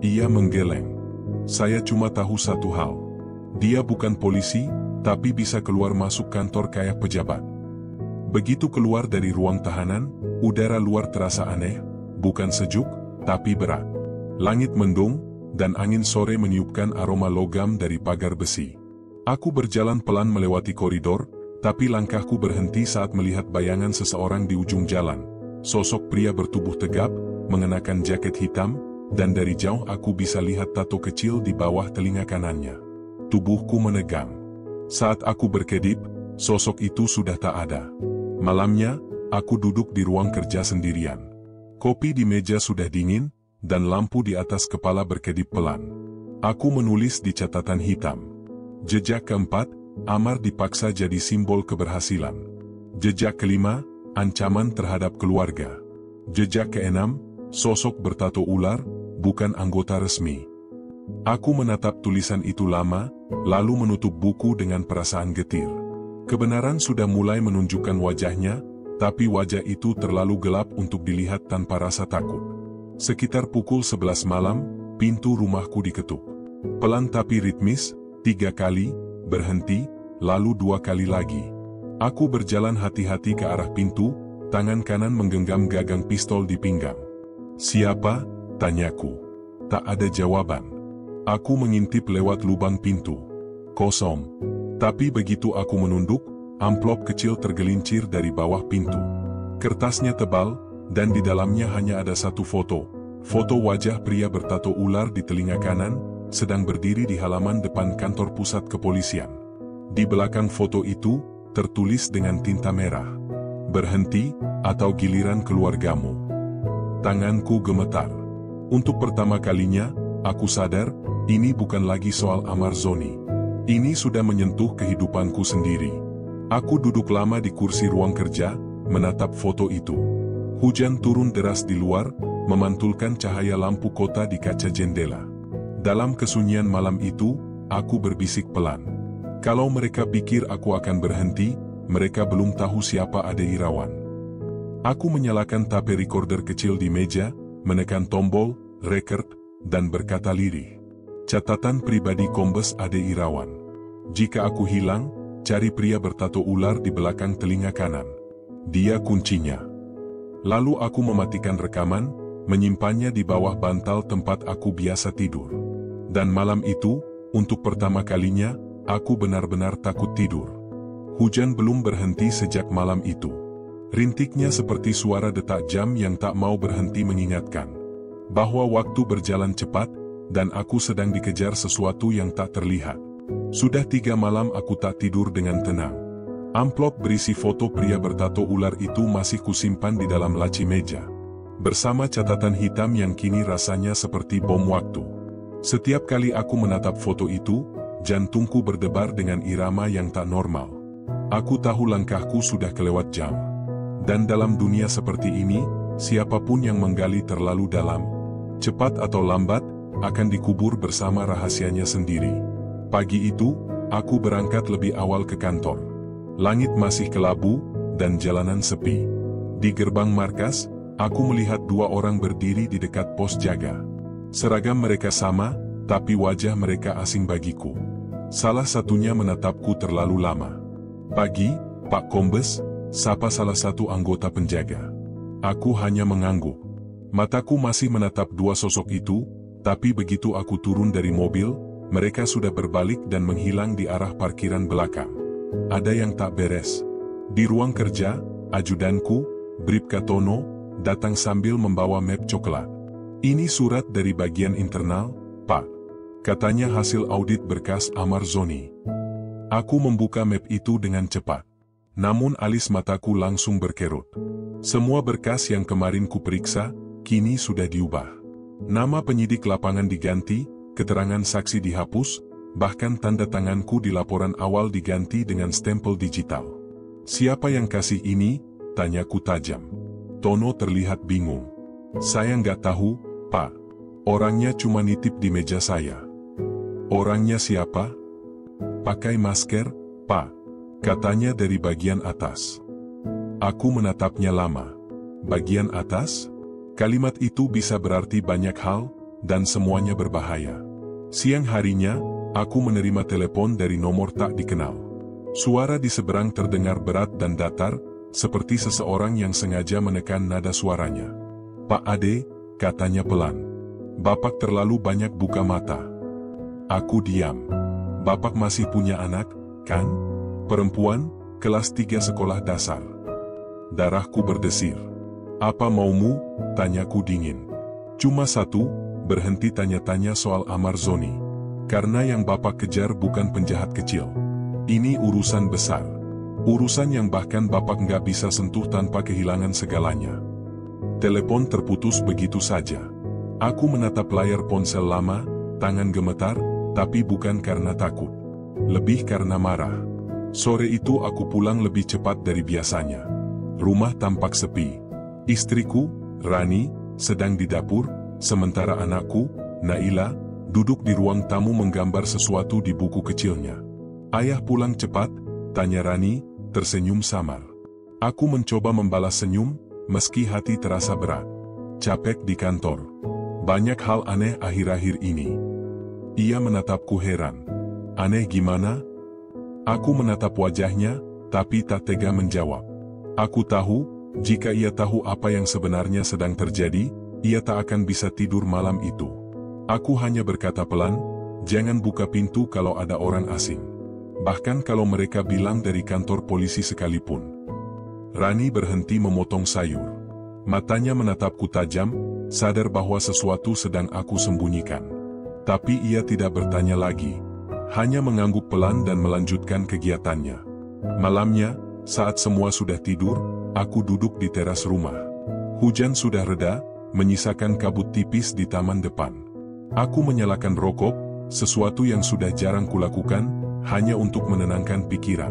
Ia menggeleng. Saya cuma tahu satu hal. Dia bukan polisi, tapi bisa keluar masuk kantor kayak pejabat. Begitu keluar dari ruang tahanan, udara luar terasa aneh, bukan sejuk, tapi berat. Langit mendung, dan angin sore meniupkan aroma logam dari pagar besi. Aku berjalan pelan melewati koridor, tapi langkahku berhenti saat melihat bayangan seseorang di ujung jalan. Sosok pria bertubuh tegap, mengenakan jaket hitam, dan dari jauh aku bisa lihat tato kecil di bawah telinga kanannya. Tubuhku menegang. Saat aku berkedip, sosok itu sudah tak ada. Malamnya, aku duduk di ruang kerja sendirian. Kopi di meja sudah dingin, dan lampu di atas kepala berkedip pelan. Aku menulis di catatan hitam. Jejak keempat, Amar dipaksa jadi simbol keberhasilan. Jejak kelima, ancaman terhadap keluarga. Jejak keenam, sosok bertato ular, bukan anggota resmi. Aku menatap tulisan itu lama, lalu menutup buku dengan perasaan getir. Kebenaran sudah mulai menunjukkan wajahnya, tapi wajah itu terlalu gelap untuk dilihat tanpa rasa takut. Sekitar pukul 11 malam, pintu rumahku diketuk. Pelan tapi ritmis, 3 kali, berhenti, lalu 2 kali lagi. Aku berjalan hati-hati ke arah pintu, tangan kanan menggenggam gagang pistol di pinggang. Siapa? Tanyaku. Tak ada jawaban. Aku mengintip lewat lubang pintu. Kosong. Tapi begitu aku menunduk, amplop kecil tergelincir dari bawah pintu. Kertasnya tebal, dan di dalamnya hanya ada satu foto. Foto wajah pria bertato ular di telinga kanan, sedang berdiri di halaman depan kantor pusat kepolisian. Di belakang foto itu, tertulis dengan tinta merah. Berhenti, atau giliran keluargamu. Tanganku gemetar. Untuk pertama kalinya, aku sadar, ini bukan lagi soal Amar Zoni. Ini sudah menyentuh kehidupanku sendiri. Aku duduk lama di kursi ruang kerja, menatap foto itu. Hujan turun deras di luar, memantulkan cahaya lampu kota di kaca jendela. Dalam kesunyian malam itu, aku berbisik pelan. Kalau mereka pikir aku akan berhenti, mereka belum tahu siapa Ade Irawan. Aku menyalakan tape recorder kecil di meja, menekan tombol, record, dan berkata lirih. Catatan pribadi Kombes Ade Irawan. Jika aku hilang, cari pria bertato ular di belakang telinga kanan. Dia kuncinya. Lalu aku mematikan rekaman, menyimpannya di bawah bantal tempat aku biasa tidur. Dan malam itu, untuk pertama kalinya, aku benar-benar takut tidur. Hujan belum berhenti sejak malam itu. Rintiknya seperti suara detak jam yang tak mau berhenti mengingatkan bahwa waktu berjalan cepat, dan aku sedang dikejar sesuatu yang tak terlihat. Sudah 3 malam aku tak tidur dengan tenang. Amplop berisi foto pria bertato ular itu masih kusimpan di dalam laci meja, bersama catatan hitam yang kini rasanya seperti bom waktu. Setiap kali aku menatap foto itu, jantungku berdebar dengan irama yang tak normal. Aku tahu langkahku sudah kelewat jam. Dan dalam dunia seperti ini, siapapun yang menggali terlalu dalam, cepat atau lambat, akan dikubur bersama rahasianya sendiri. Pagi itu, aku berangkat lebih awal ke kantor. Langit masih kelabu, dan jalanan sepi. Di gerbang markas, aku melihat 2 orang berdiri di dekat pos jaga. Seragam mereka sama, tapi wajah mereka asing bagiku. Salah satunya menatapku terlalu lama. "Pagi, Pak Kombes," sapa salah satu anggota penjaga. Aku hanya mengangguk. Mataku masih menatap 2 sosok itu, tapi begitu aku turun dari mobil, mereka sudah berbalik dan menghilang di arah parkiran belakang. Ada yang tak beres. Di ruang kerja, ajudanku, Bribka Tono, datang sambil membawa map coklat. "Ini surat dari bagian internal, Pak," katanya hasil audit berkas Amar Zoni. Aku membuka map itu dengan cepat. Namun alis mataku langsung berkerut. Semua berkas yang kemarin kuperiksa, kini sudah diubah. Nama penyidik lapangan diganti, keterangan saksi dihapus, bahkan tanda tanganku di laporan awal diganti dengan stempel digital. "Siapa yang kasih ini?" tanyaku tajam. Tono terlihat bingung. "Saya nggak tahu, Pak. Orangnya cuma nitip di meja saya." "Orangnya siapa?" "Pakai masker, Pak," katanya dari bagian atas. Aku menatapnya lama. Bagian atas? Kalimat itu bisa berarti banyak hal, dan semuanya berbahaya. Siang harinya, aku menerima telepon dari nomor tak dikenal. Suara di seberang terdengar berat dan datar, seperti seseorang yang sengaja menekan nada suaranya. "Pak Ade," katanya pelan. "Bapak terlalu banyak buka mata." Aku diam. "Bapak masih punya anak, kan? Perempuan, kelas 3 sekolah dasar." Darahku berdesir. "Apa maumu?" tanyaku dingin. "Cuma satu," berhenti tanya-tanya soal Amar Zoni. "Karena yang Bapak kejar bukan penjahat kecil. Ini urusan besar. Urusan yang bahkan Bapak nggak bisa sentuh tanpa kehilangan segalanya." Telepon terputus begitu saja. Aku menatap layar ponsel lama, tangan gemetar, tapi bukan karena takut. Lebih karena marah. Sore itu aku pulang lebih cepat dari biasanya. Rumah tampak sepi. Istriku, Rani, sedang di dapur, sementara anakku, Naila, duduk di ruang tamu menggambar sesuatu di buku kecilnya. "Ayah pulang cepat?" tanya Rani, tersenyum samar. Aku mencoba membalas senyum, meski hati terasa berat. "Capek di kantor. Banyak hal aneh akhir-akhir ini." Ia menatapku heran. "Aneh gimana?" Aku menatap wajahnya, tapi tak tega menjawab. Aku tahu, jika ia tahu apa yang sebenarnya sedang terjadi, ia tak akan bisa tidur malam itu. Aku hanya berkata pelan, "Jangan buka pintu kalau ada orang asing. Bahkan kalau mereka bilang dari kantor polisi sekalipun." Rani berhenti memotong sayur. Matanya menatapku tajam, sadar bahwa sesuatu sedang aku sembunyikan. Tapi ia tidak bertanya lagi. Hanya mengangguk pelan dan melanjutkan kegiatannya. Malamnya, saat semua sudah tidur, aku duduk di teras rumah. Hujan sudah reda, menyisakan kabut tipis di taman depan. Aku menyalakan rokok, sesuatu yang sudah jarang kulakukan, hanya untuk menenangkan pikiran.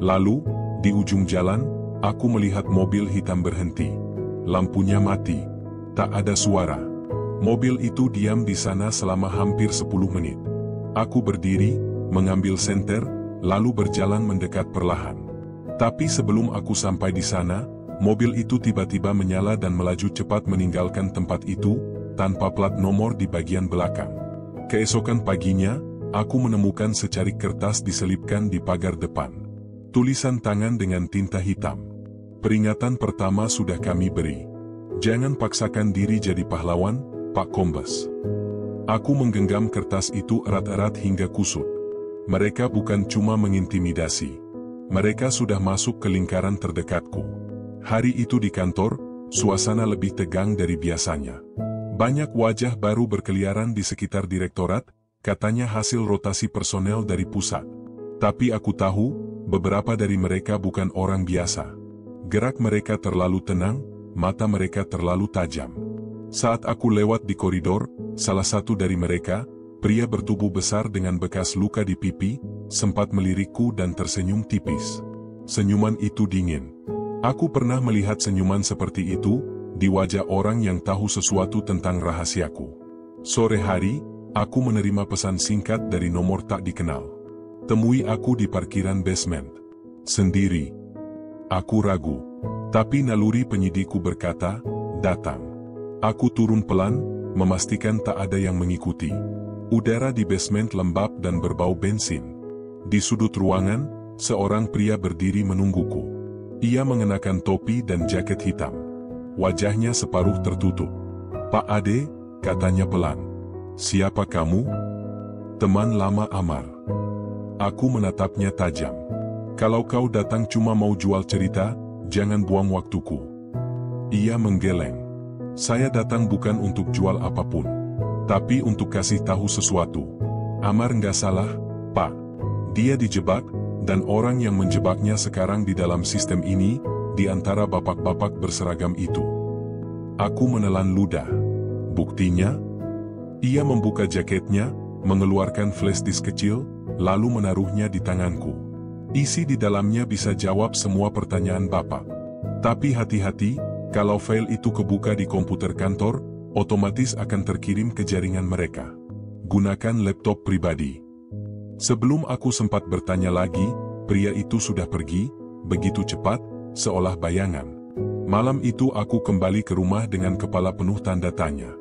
Lalu, di ujung jalan, aku melihat mobil hitam berhenti. Lampunya mati. Tak ada suara. Mobil itu diam di sana selama hampir 10 menit. Aku berdiri, mengambil senter, lalu berjalan mendekat perlahan. Tapi sebelum aku sampai di sana, mobil itu tiba-tiba menyala dan melaju cepat meninggalkan tempat itu, tanpa plat nomor di bagian belakang. Keesokan paginya, aku menemukan secarik kertas diselipkan di pagar depan. Tulisan tangan dengan tinta hitam. Peringatan pertama sudah kami beri. Jangan paksakan diri jadi pahlawan, Pak Kombes. Aku menggenggam kertas itu erat-erat hingga kusut. Mereka bukan cuma mengintimidasi. Mereka sudah masuk ke lingkaran terdekatku. Hari itu di kantor, suasana lebih tegang dari biasanya. Banyak wajah baru berkeliaran di sekitar direktorat, katanya hasil rotasi personel dari pusat. Tapi aku tahu, beberapa dari mereka bukan orang biasa. Gerak mereka terlalu tenang, mata mereka terlalu tajam. Saat aku lewat di koridor, salah satu dari mereka, pria bertubuh besar dengan bekas luka di pipi, sempat melirikku dan tersenyum tipis. Senyuman itu dingin. Aku pernah melihat senyuman seperti itu di wajah orang yang tahu sesuatu tentang rahasiaku. Sore hari, aku menerima pesan singkat dari nomor tak dikenal. Temui aku di parkiran basement. Sendiri. Aku ragu. Tapi naluri penyidikku berkata, datang. Aku turun pelan, memastikan tak ada yang mengikuti. Udara di basement lembab dan berbau bensin. Di sudut ruangan, seorang pria berdiri menungguku. Ia mengenakan topi dan jaket hitam. Wajahnya separuh tertutup. Pak Ade, katanya pelan. Siapa kamu? Teman lama Amar. Aku menatapnya tajam. Kalau kau datang cuma mau jual cerita, jangan buang waktuku. Ia menggeleng. Saya datang bukan untuk jual apapun, tapi untuk kasih tahu sesuatu. Amar nggak salah, Pak. Dia dijebak, dan orang yang menjebaknya sekarang di dalam sistem ini, di antara bapak-bapak berseragam itu. Aku menelan ludah. Buktinya? Ia membuka jaketnya, mengeluarkan flash disk kecil, lalu menaruhnya di tanganku. Isi di dalamnya bisa jawab semua pertanyaan Bapak. Tapi hati-hati, kalau file itu kebuka di komputer kantor, otomatis akan terkirim ke jaringan mereka. Gunakan laptop pribadi. Sebelum aku sempat bertanya lagi, pria itu sudah pergi, begitu cepat, seolah bayangan. Malam itu aku kembali ke rumah dengan kepala penuh tanda tanya.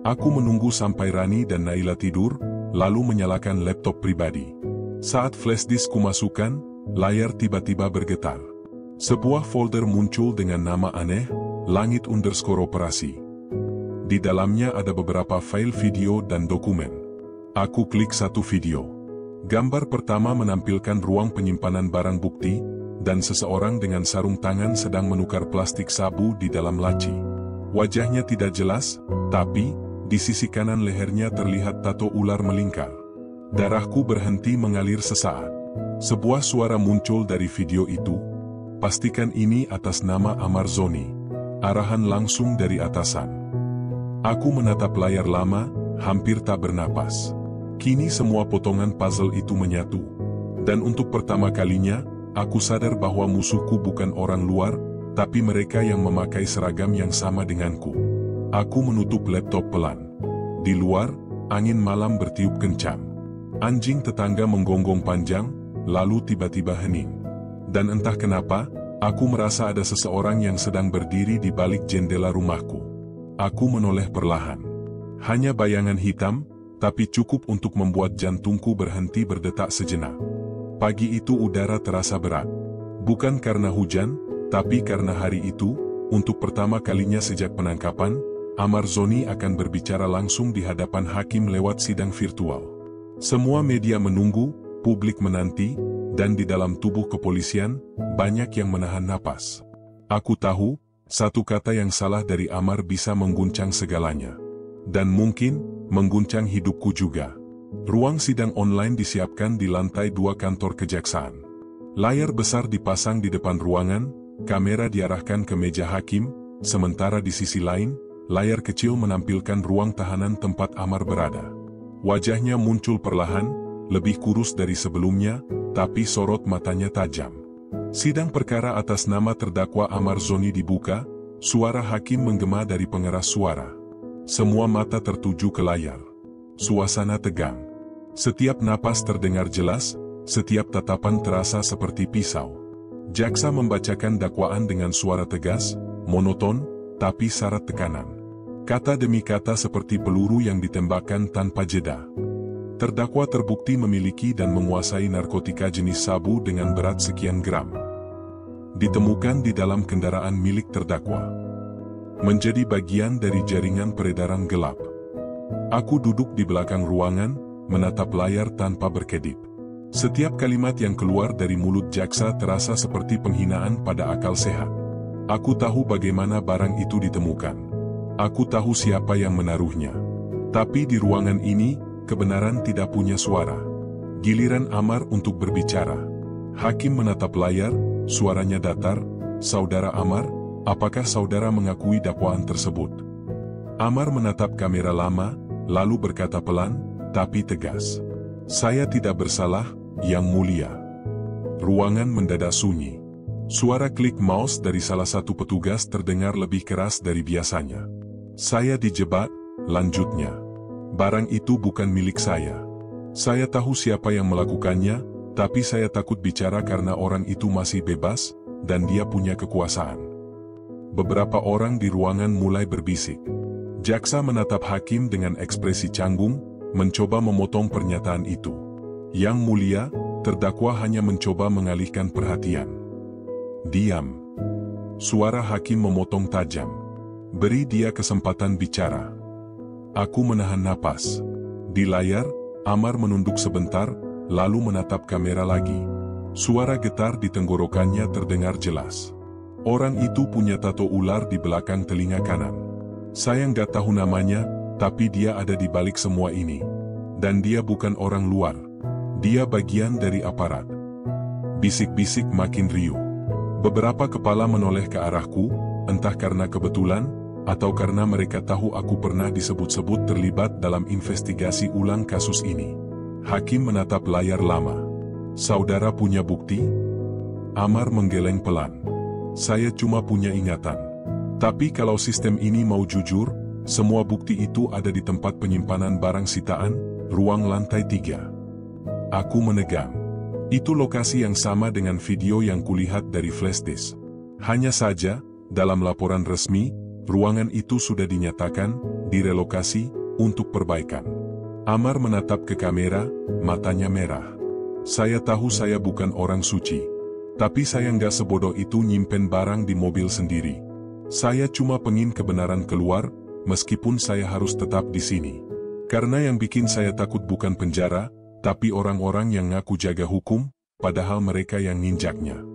Aku menunggu sampai Rani dan Naila tidur, lalu menyalakan laptop pribadi. Saat flash disk kumasukkan, layar tiba-tiba bergetar. Sebuah folder muncul dengan nama aneh, Langit_operasi. Di dalamnya ada beberapa file video dan dokumen. Aku klik satu video. Gambar pertama menampilkan ruang penyimpanan barang bukti, dan seseorang dengan sarung tangan sedang menukar plastik sabu di dalam laci. Wajahnya tidak jelas, tapi di sisi kanan lehernya terlihat tato ular melingkar. Darahku berhenti mengalir sesaat. Sebuah suara muncul dari video itu. Pastikan ini atas nama Amar Zoni. Arahan langsung dari atasan. Aku menatap layar lama, hampir tak bernapas. Kini semua potongan puzzle itu menyatu. Dan untuk pertama kalinya, aku sadar bahwa musuhku bukan orang luar, tapi mereka yang memakai seragam yang sama denganku. Aku menutup laptop pelan. Di luar, angin malam bertiup kencang. Anjing tetangga menggonggong panjang, lalu tiba-tiba hening. Dan entah kenapa, aku merasa ada seseorang yang sedang berdiri di balik jendela rumahku. Aku menoleh perlahan. Hanya bayangan hitam, tapi cukup untuk membuat jantungku berhenti berdetak sejenak. Pagi itu udara terasa berat. Bukan karena hujan, tapi karena hari itu, untuk pertama kalinya sejak penangkapan, Amar Zoni akan berbicara langsung di hadapan hakim lewat sidang virtual. Semua media menunggu, publik menanti, dan di dalam tubuh kepolisian, banyak yang menahan napas. Aku tahu, satu kata yang salah dari Amar bisa mengguncang segalanya. Dan mungkin, mengguncang hidupku juga. Ruang sidang online disiapkan di lantai 2 kantor kejaksaan. Layar besar dipasang di depan ruangan, kamera diarahkan ke meja hakim, sementara di sisi lain, layar kecil menampilkan ruang tahanan tempat Amar berada. Wajahnya muncul perlahan, lebih kurus dari sebelumnya, tapi sorot matanya tajam. Sidang perkara atas nama terdakwa Amar Zoni dibuka, Suara hakim menggema dari pengeras suara. Semua mata tertuju ke layar. Suasana tegang. Setiap napas terdengar jelas, setiap tatapan terasa seperti pisau. Jaksa membacakan dakwaan dengan suara tegas, monoton, tapi syarat tekanan. Kata demi kata seperti peluru yang ditembakkan tanpa jeda. Terdakwa terbukti memiliki dan menguasai narkotika jenis sabu dengan berat sekian gram. Ditemukan di dalam kendaraan milik terdakwa. Menjadi bagian dari jaringan peredaran gelap. Aku duduk di belakang ruangan, menatap layar tanpa berkedip. Setiap kalimat yang keluar dari mulut jaksa terasa seperti penghinaan pada akal sehat. Aku tahu bagaimana barang itu ditemukan. Aku tahu siapa yang menaruhnya. Tapi di ruangan ini, kebenaran tidak punya suara. Giliran Amar untuk berbicara. Hakim menatap layar, suaranya datar. Saudara Amar, apakah saudara mengakui dakwaan tersebut? Amar menatap kamera lama, lalu berkata pelan, tapi tegas. Saya tidak bersalah, Yang Mulia. Ruangan mendadak sunyi. Suara klik mouse dari salah satu petugas terdengar lebih keras dari biasanya. Saya dijebak, lanjutnya. Barang itu bukan milik saya. Saya tahu siapa yang melakukannya, tapi saya takut bicara karena orang itu masih bebas, dan dia punya kekuasaan. Beberapa orang di ruangan mulai berbisik. Jaksa menatap hakim dengan ekspresi canggung, mencoba memotong pernyataan itu. Yang Mulia, terdakwa hanya mencoba mengalihkan perhatian. Diam. Suara hakim memotong tajam. Beri dia kesempatan bicara. Aku menahan napas. Di layar, Amar menunduk sebentar, lalu menatap kamera lagi. Suara getar di tenggorokannya terdengar jelas. Orang itu punya tato ular di belakang telinga kanan. Saya nggak tahu namanya, tapi dia ada di balik semua ini. Dan dia bukan orang luar. Dia bagian dari aparat. Bisik-bisik makin riuh. Beberapa kepala menoleh ke arahku, entah karena kebetulan, atau karena mereka tahu aku pernah disebut-sebut terlibat dalam investigasi ulang kasus ini. Hakim menatap layar lama. Saudara punya bukti? Amar menggeleng pelan. Saya cuma punya ingatan. Tapi kalau sistem ini mau jujur, semua bukti itu ada di tempat penyimpanan barang sitaan, ruang lantai 3. Aku menegang. Itu lokasi yang sama dengan video yang kulihat dari flash disk. Hanya saja, dalam laporan resmi, ruangan itu sudah dinyatakan, direlokasi, untuk perbaikan. Amar menatap ke kamera, matanya merah. Saya tahu saya bukan orang suci. Tapi saya nggak sebodoh itu nyimpen barang di mobil sendiri. Saya cuma pengin kebenaran keluar, meskipun saya harus tetap di sini. Karena yang bikin saya takut bukan penjara, tapi orang-orang yang ngaku jaga hukum, padahal mereka yang nginjaknya.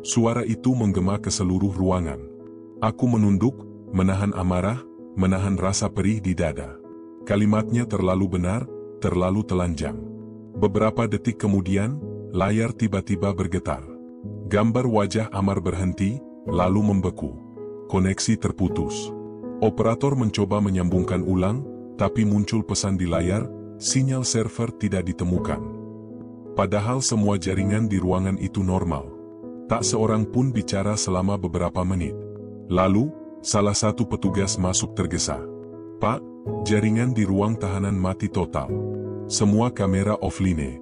Suara itu menggema ke seluruh ruangan. Aku menunduk, menahan amarah, menahan rasa perih di dada. Kalimatnya terlalu benar, terlalu telanjang. Beberapa detik kemudian, layar tiba-tiba bergetar. Gambar wajah Amar berhenti, lalu membeku. Koneksi terputus. Operator mencoba menyambungkan ulang, tapi muncul pesan di layar, sinyal server tidak ditemukan. Padahal semua jaringan di ruangan itu normal. Tak seorang pun bicara selama beberapa menit. Lalu, salah satu petugas masuk tergesa. Pak, jaringan di ruang tahanan mati total. Semua kamera offline.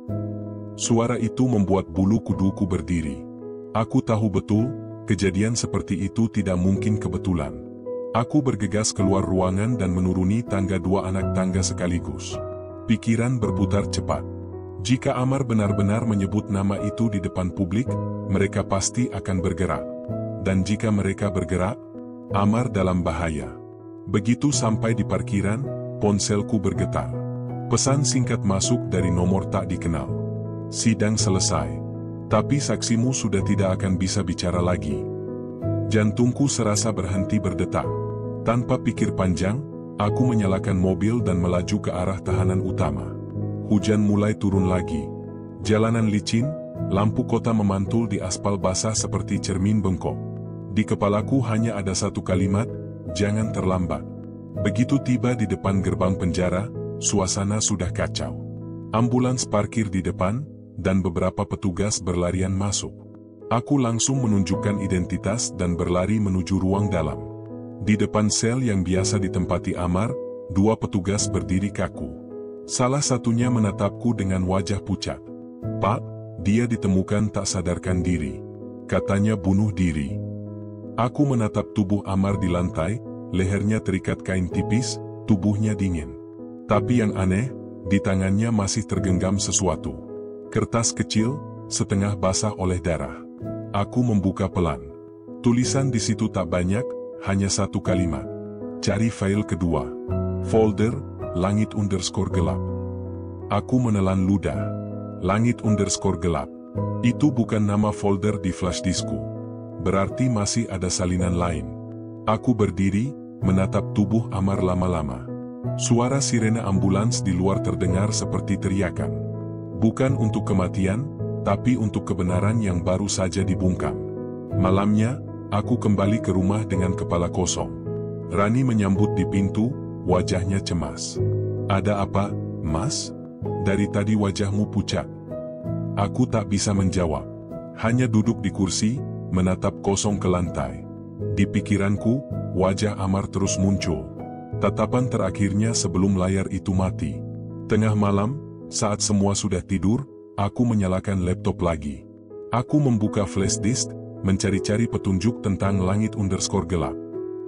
Suara itu membuat bulu kuduku berdiri. Aku tahu betul, kejadian seperti itu tidak mungkin kebetulan. Aku bergegas keluar ruangan dan menuruni tangga 2 anak tangga sekaligus. Pikiran berputar cepat. Jika Amar benar-benar menyebut nama itu di depan publik, mereka pasti akan bergerak. Dan jika mereka bergerak, Amar dalam bahaya. Begitu sampai di parkiran, ponselku bergetar. Pesan singkat masuk dari nomor tak dikenal. Sidang selesai. Tapi saksimu sudah tidak akan bisa bicara lagi. Jantungku serasa berhenti berdetak. Tanpa pikir panjang, aku menyalakan mobil dan melaju ke arah tahanan utama. Hujan mulai turun lagi. Jalanan licin, lampu kota memantul di aspal basah seperti cermin bengkok. Di kepalaku hanya ada satu kalimat, jangan terlambat. Begitu tiba di depan gerbang penjara, suasana sudah kacau. Ambulans parkir di depan, dan beberapa petugas berlarian masuk. Aku langsung menunjukkan identitas dan berlari menuju ruang dalam. Di depan sel yang biasa ditempati Amar, 2 petugas berdiri kaku. Salah satunya menatapku dengan wajah pucat. "Pak, dia ditemukan tak sadarkan diri. Katanya bunuh diri." Aku menatap tubuh Amar di lantai, lehernya terikat kain tipis, tubuhnya dingin. Tapi yang aneh, di tangannya masih tergenggam sesuatu. Kertas kecil, setengah basah oleh darah. Aku membuka pelan. Tulisan di situ tak banyak, hanya 1 kalimat. "Cari file kedua. Folder, langit_gelap." Aku menelan ludah. Langit_gelap. Itu bukan nama folder di flash diskku. Berarti masih ada salinan lain. Aku berdiri, menatap tubuh Amar lama-lama. Suara sirene ambulans di luar terdengar seperti teriakan. Bukan untuk kematian, tapi untuk kebenaran yang baru saja dibungkam. Malamnya, aku kembali ke rumah dengan kepala kosong. Rani menyambut di pintu, wajahnya cemas. "Ada apa, Mas? Dari tadi wajahmu pucat." Aku tak bisa menjawab. Hanya duduk di kursi, menatap kosong ke lantai. Di pikiranku, wajah Amar terus muncul. Tatapan terakhirnya sebelum layar itu mati. Tengah malam, saat semua sudah tidur, aku menyalakan laptop lagi. Aku membuka flash disk, mencari-cari petunjuk tentang langit_gelap.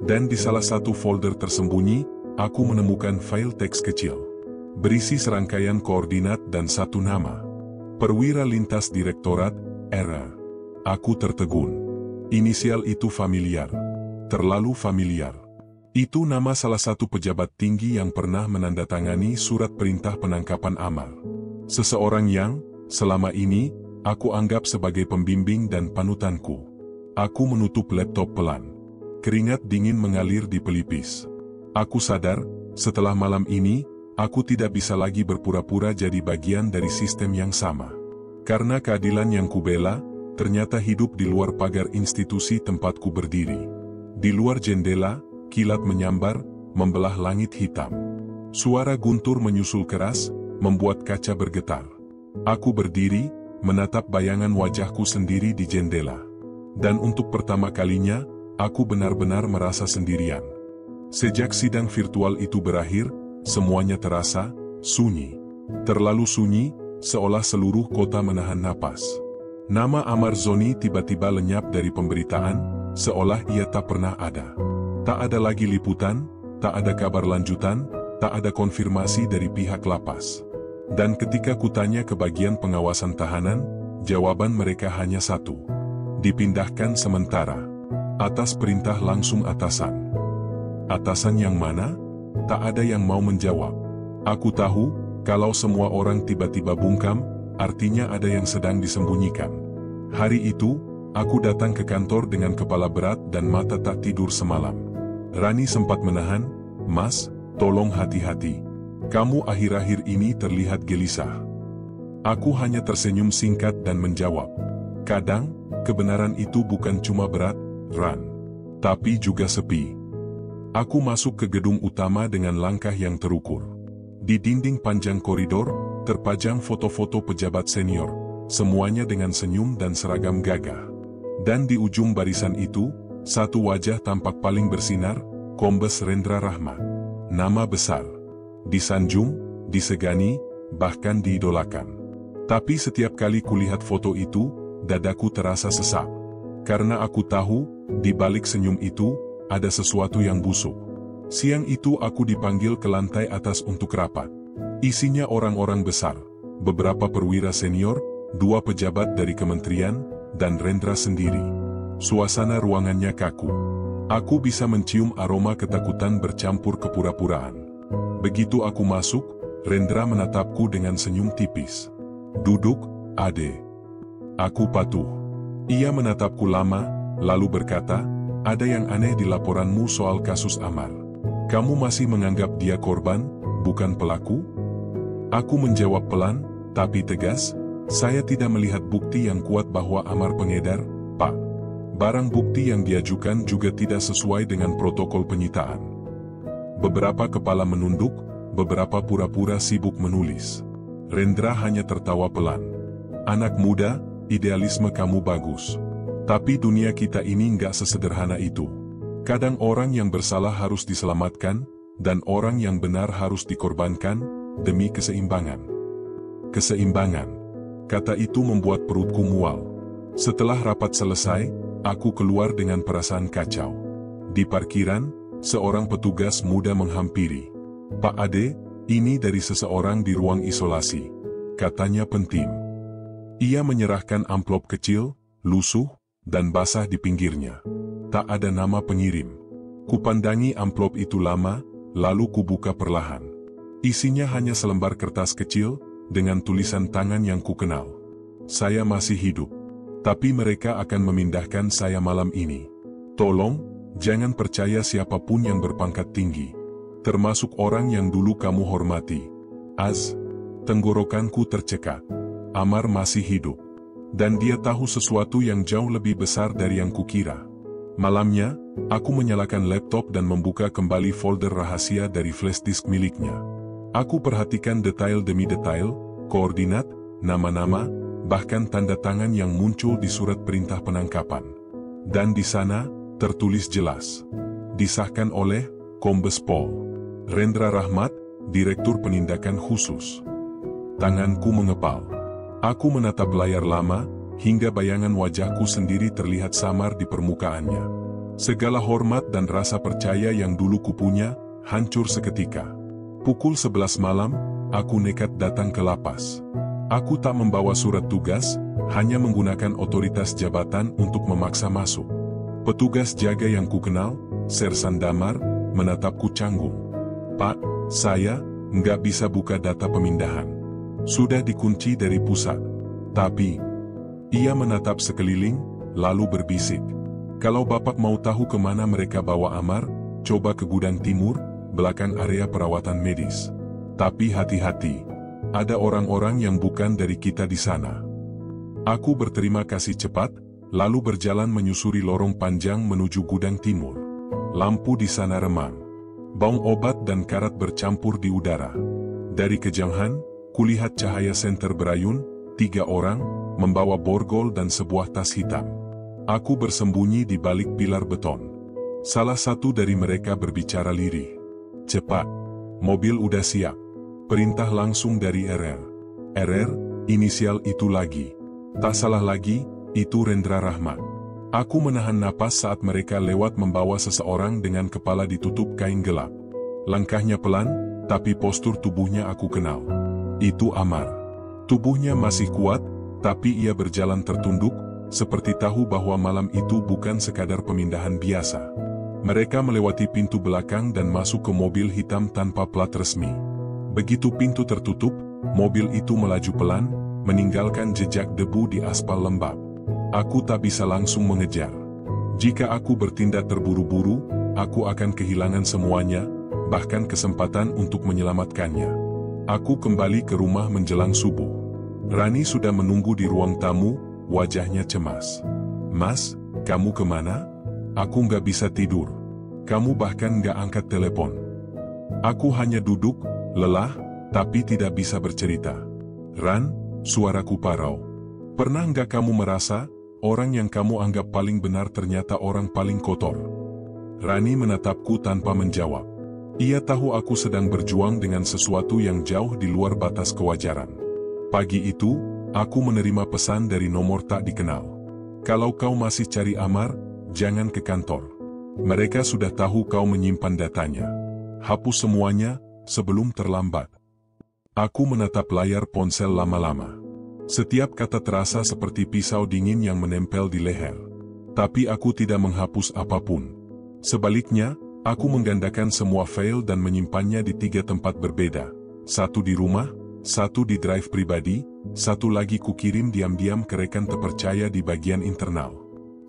Dan di salah satu folder tersembunyi, aku menemukan file teks kecil. Berisi serangkaian koordinat dan 1 nama. Perwira Lintas Direktorat, RA. Aku tertegun. Inisial itu familiar. Terlalu familiar. Itu nama salah satu pejabat tinggi yang pernah menandatangani surat perintah penangkapan Amar. Seseorang yang, selama ini, aku anggap sebagai pembimbing dan panutanku. Aku menutup laptop pelan. Keringat dingin mengalir di pelipis. Aku sadar, setelah malam ini, aku tidak bisa lagi berpura-pura jadi bagian dari sistem yang sama. Karena keadilan yang kubela, ternyata hidup di luar pagar institusi tempatku berdiri. Di luar jendela, kilat menyambar, membelah langit hitam. Suara guntur menyusul keras, membuat kaca bergetar. Aku berdiri, menatap bayangan wajahku sendiri di jendela. Dan untuk pertama kalinya, aku benar-benar merasa sendirian. Sejak sidang virtual itu berakhir, semuanya terasa sunyi. Terlalu sunyi, seolah seluruh kota menahan napas. Nama Amar Zoni tiba-tiba lenyap dari pemberitaan, seolah ia tak pernah ada. Tak ada lagi liputan, tak ada kabar lanjutan, tak ada konfirmasi dari pihak lapas. Dan ketika kutanya ke bagian pengawasan tahanan, jawaban mereka hanya satu. Dipindahkan sementara. Atas perintah langsung atasan. Atasan yang mana? Tak ada yang mau menjawab. Aku tahu, kalau semua orang tiba-tiba bungkam, artinya ada yang sedang disembunyikan. Hari itu, aku datang ke kantor dengan kepala berat dan mata tak tidur semalam. Rani sempat menahan, "Mas, tolong hati-hati. Kamu akhir-akhir ini terlihat gelisah." Aku hanya tersenyum singkat dan menjawab, "Kadang, kebenaran itu bukan cuma berat, Ran. Tapi juga sepi." Aku masuk ke gedung utama dengan langkah yang terukur. Di dinding panjang koridor, terpajang foto-foto pejabat senior, semuanya dengan senyum dan seragam gagah. Dan di ujung barisan itu, satu wajah tampak paling bersinar, Kombes Rendra Rahmat. Nama besar. Disanjung, disegani, bahkan diidolakan. Tapi setiap kali kulihat foto itu, dadaku terasa sesak. Karena aku tahu, di balik senyum itu, ada sesuatu yang busuk. Siang itu aku dipanggil ke lantai atas untuk rapat. Isinya orang-orang besar, beberapa perwira senior, 2 pejabat dari kementerian, dan Rendra sendiri. Suasana ruangannya kaku. Aku bisa mencium aroma ketakutan bercampur kepura-puraan. Begitu aku masuk, Rendra menatapku dengan senyum tipis. "Duduk, Ade." Aku patuh. Ia menatapku lama, lalu berkata, "Ada yang aneh di laporanmu soal kasus Amar. Kamu masih menganggap dia korban, bukan pelaku?" Aku menjawab pelan, tapi tegas, "Saya tidak melihat bukti yang kuat bahwa Amar pengedar, Pak. Barang bukti yang diajukan juga tidak sesuai dengan protokol penyitaan." Beberapa kepala menunduk, beberapa pura-pura sibuk menulis. Rendra hanya tertawa pelan. "Anak muda, idealisme kamu bagus. Tapi dunia kita ini nggak sesederhana itu. Kadang orang yang bersalah harus diselamatkan, dan orang yang benar harus dikorbankan, demi keseimbangan. Keseimbangan. Kata itu membuat perutku mual. Setelah rapat selesai, aku keluar dengan perasaan kacau. Di parkiran, seorang petugas muda menghampiri. "Pak Ade, ini dari seseorang di ruang isolasi," katanya pentim. Ia menyerahkan amplop kecil, lusuh, dan basah di pinggirnya. Tak ada nama pengirim. Kupandangi amplop itu lama, lalu kubuka perlahan. Isinya hanya selembar kertas kecil, dengan tulisan tangan yang kukenal. "Saya masih hidup. Tapi mereka akan memindahkan saya malam ini. Tolong, jangan percaya siapapun yang berpangkat tinggi. Termasuk orang yang dulu kamu hormati. Az." Tenggorokanku tercekat. Amar masih hidup. Dan dia tahu sesuatu yang jauh lebih besar dari yang kukira. Malamnya, aku menyalakan laptop dan membuka kembali folder rahasia dari flash disk miliknya. Aku perhatikan detail demi detail, koordinat, nama-nama, bahkan tanda tangan yang muncul di surat perintah penangkapan. Dan di sana, tertulis jelas. Disahkan oleh Kombes Pol Rendra Rahmat, Direktur Penindakan Khusus. Tanganku mengepal. Aku menatap layar lama, hingga bayangan wajahku sendiri terlihat samar di permukaannya. Segala hormat dan rasa percaya yang dulu kupunya, hancur seketika. Pukul 11 malam, aku nekat datang ke lapas. Aku tak membawa surat tugas, hanya menggunakan otoritas jabatan untuk memaksa masuk. Petugas jaga yang kukenal, Sersan Damar, menatapku canggung. "Pak, saya nggak bisa buka data pemindahan. Sudah dikunci dari pusat." Tapi, ia menatap sekeliling, lalu berbisik. "Kalau Bapak mau tahu kemana mereka bawa Amar, coba ke gudang timur, belakang area perawatan medis. Tapi hati-hati, ada orang-orang yang bukan dari kita di sana." Aku berterima kasih cepat, lalu berjalan menyusuri lorong panjang menuju gudang timur. Lampu di sana remang. Bau obat dan karat bercampur di udara. Dari kejauhan, kulihat cahaya senter berayun, 3 orang, membawa borgol dan sebuah tas hitam. Aku bersembunyi di balik pilar beton. Salah satu dari mereka berbicara lirih. "Cepat, mobil udah siap." Perintah langsung dari RR. RR, inisial itu lagi. Tak salah lagi, itu Rendra Rahmat. Aku menahan napas saat mereka lewat membawa seseorang dengan kepala ditutup kain gelap. Langkahnya pelan, tapi postur tubuhnya aku kenal. Itu Amar. Tubuhnya masih kuat, tapi ia berjalan tertunduk, seperti tahu bahwa malam itu bukan sekadar pemindahan biasa. Mereka melewati pintu belakang dan masuk ke mobil hitam tanpa plat resmi. Begitu pintu tertutup, mobil itu melaju pelan, meninggalkan jejak debu di aspal lembab. Aku tak bisa langsung mengejar. Jika aku bertindak terburu-buru, aku akan kehilangan semuanya, bahkan kesempatan untuk menyelamatkannya. Aku kembali ke rumah menjelang subuh. Rani sudah menunggu di ruang tamu, wajahnya cemas. "Mas, kamu kemana? Aku nggak bisa tidur. Kamu bahkan nggak angkat telepon." Aku hanya duduk, lelah, tapi tidak bisa bercerita. "Ran," suaraku parau. "Pernah nggak kamu merasa, orang yang kamu anggap paling benar ternyata orang paling kotor?" Rani menatapku tanpa menjawab. Ia tahu aku sedang berjuang dengan sesuatu yang jauh di luar batas kewajaran. Pagi itu, aku menerima pesan dari nomor tak dikenal. "Kalau kau masih cari Amar, jangan ke kantor. Mereka sudah tahu kau menyimpan datanya. Hapus semuanya, sebelum terlambat." Aku menatap layar ponsel lama-lama. Setiap kata terasa seperti pisau dingin yang menempel di leher. Tapi aku tidak menghapus apapun. Sebaliknya, aku menggandakan semua file dan menyimpannya di 3 tempat berbeda. Satu di rumah, satu di drive pribadi, satu lagi kukirim diam-diam ke rekan terpercaya di bagian internal.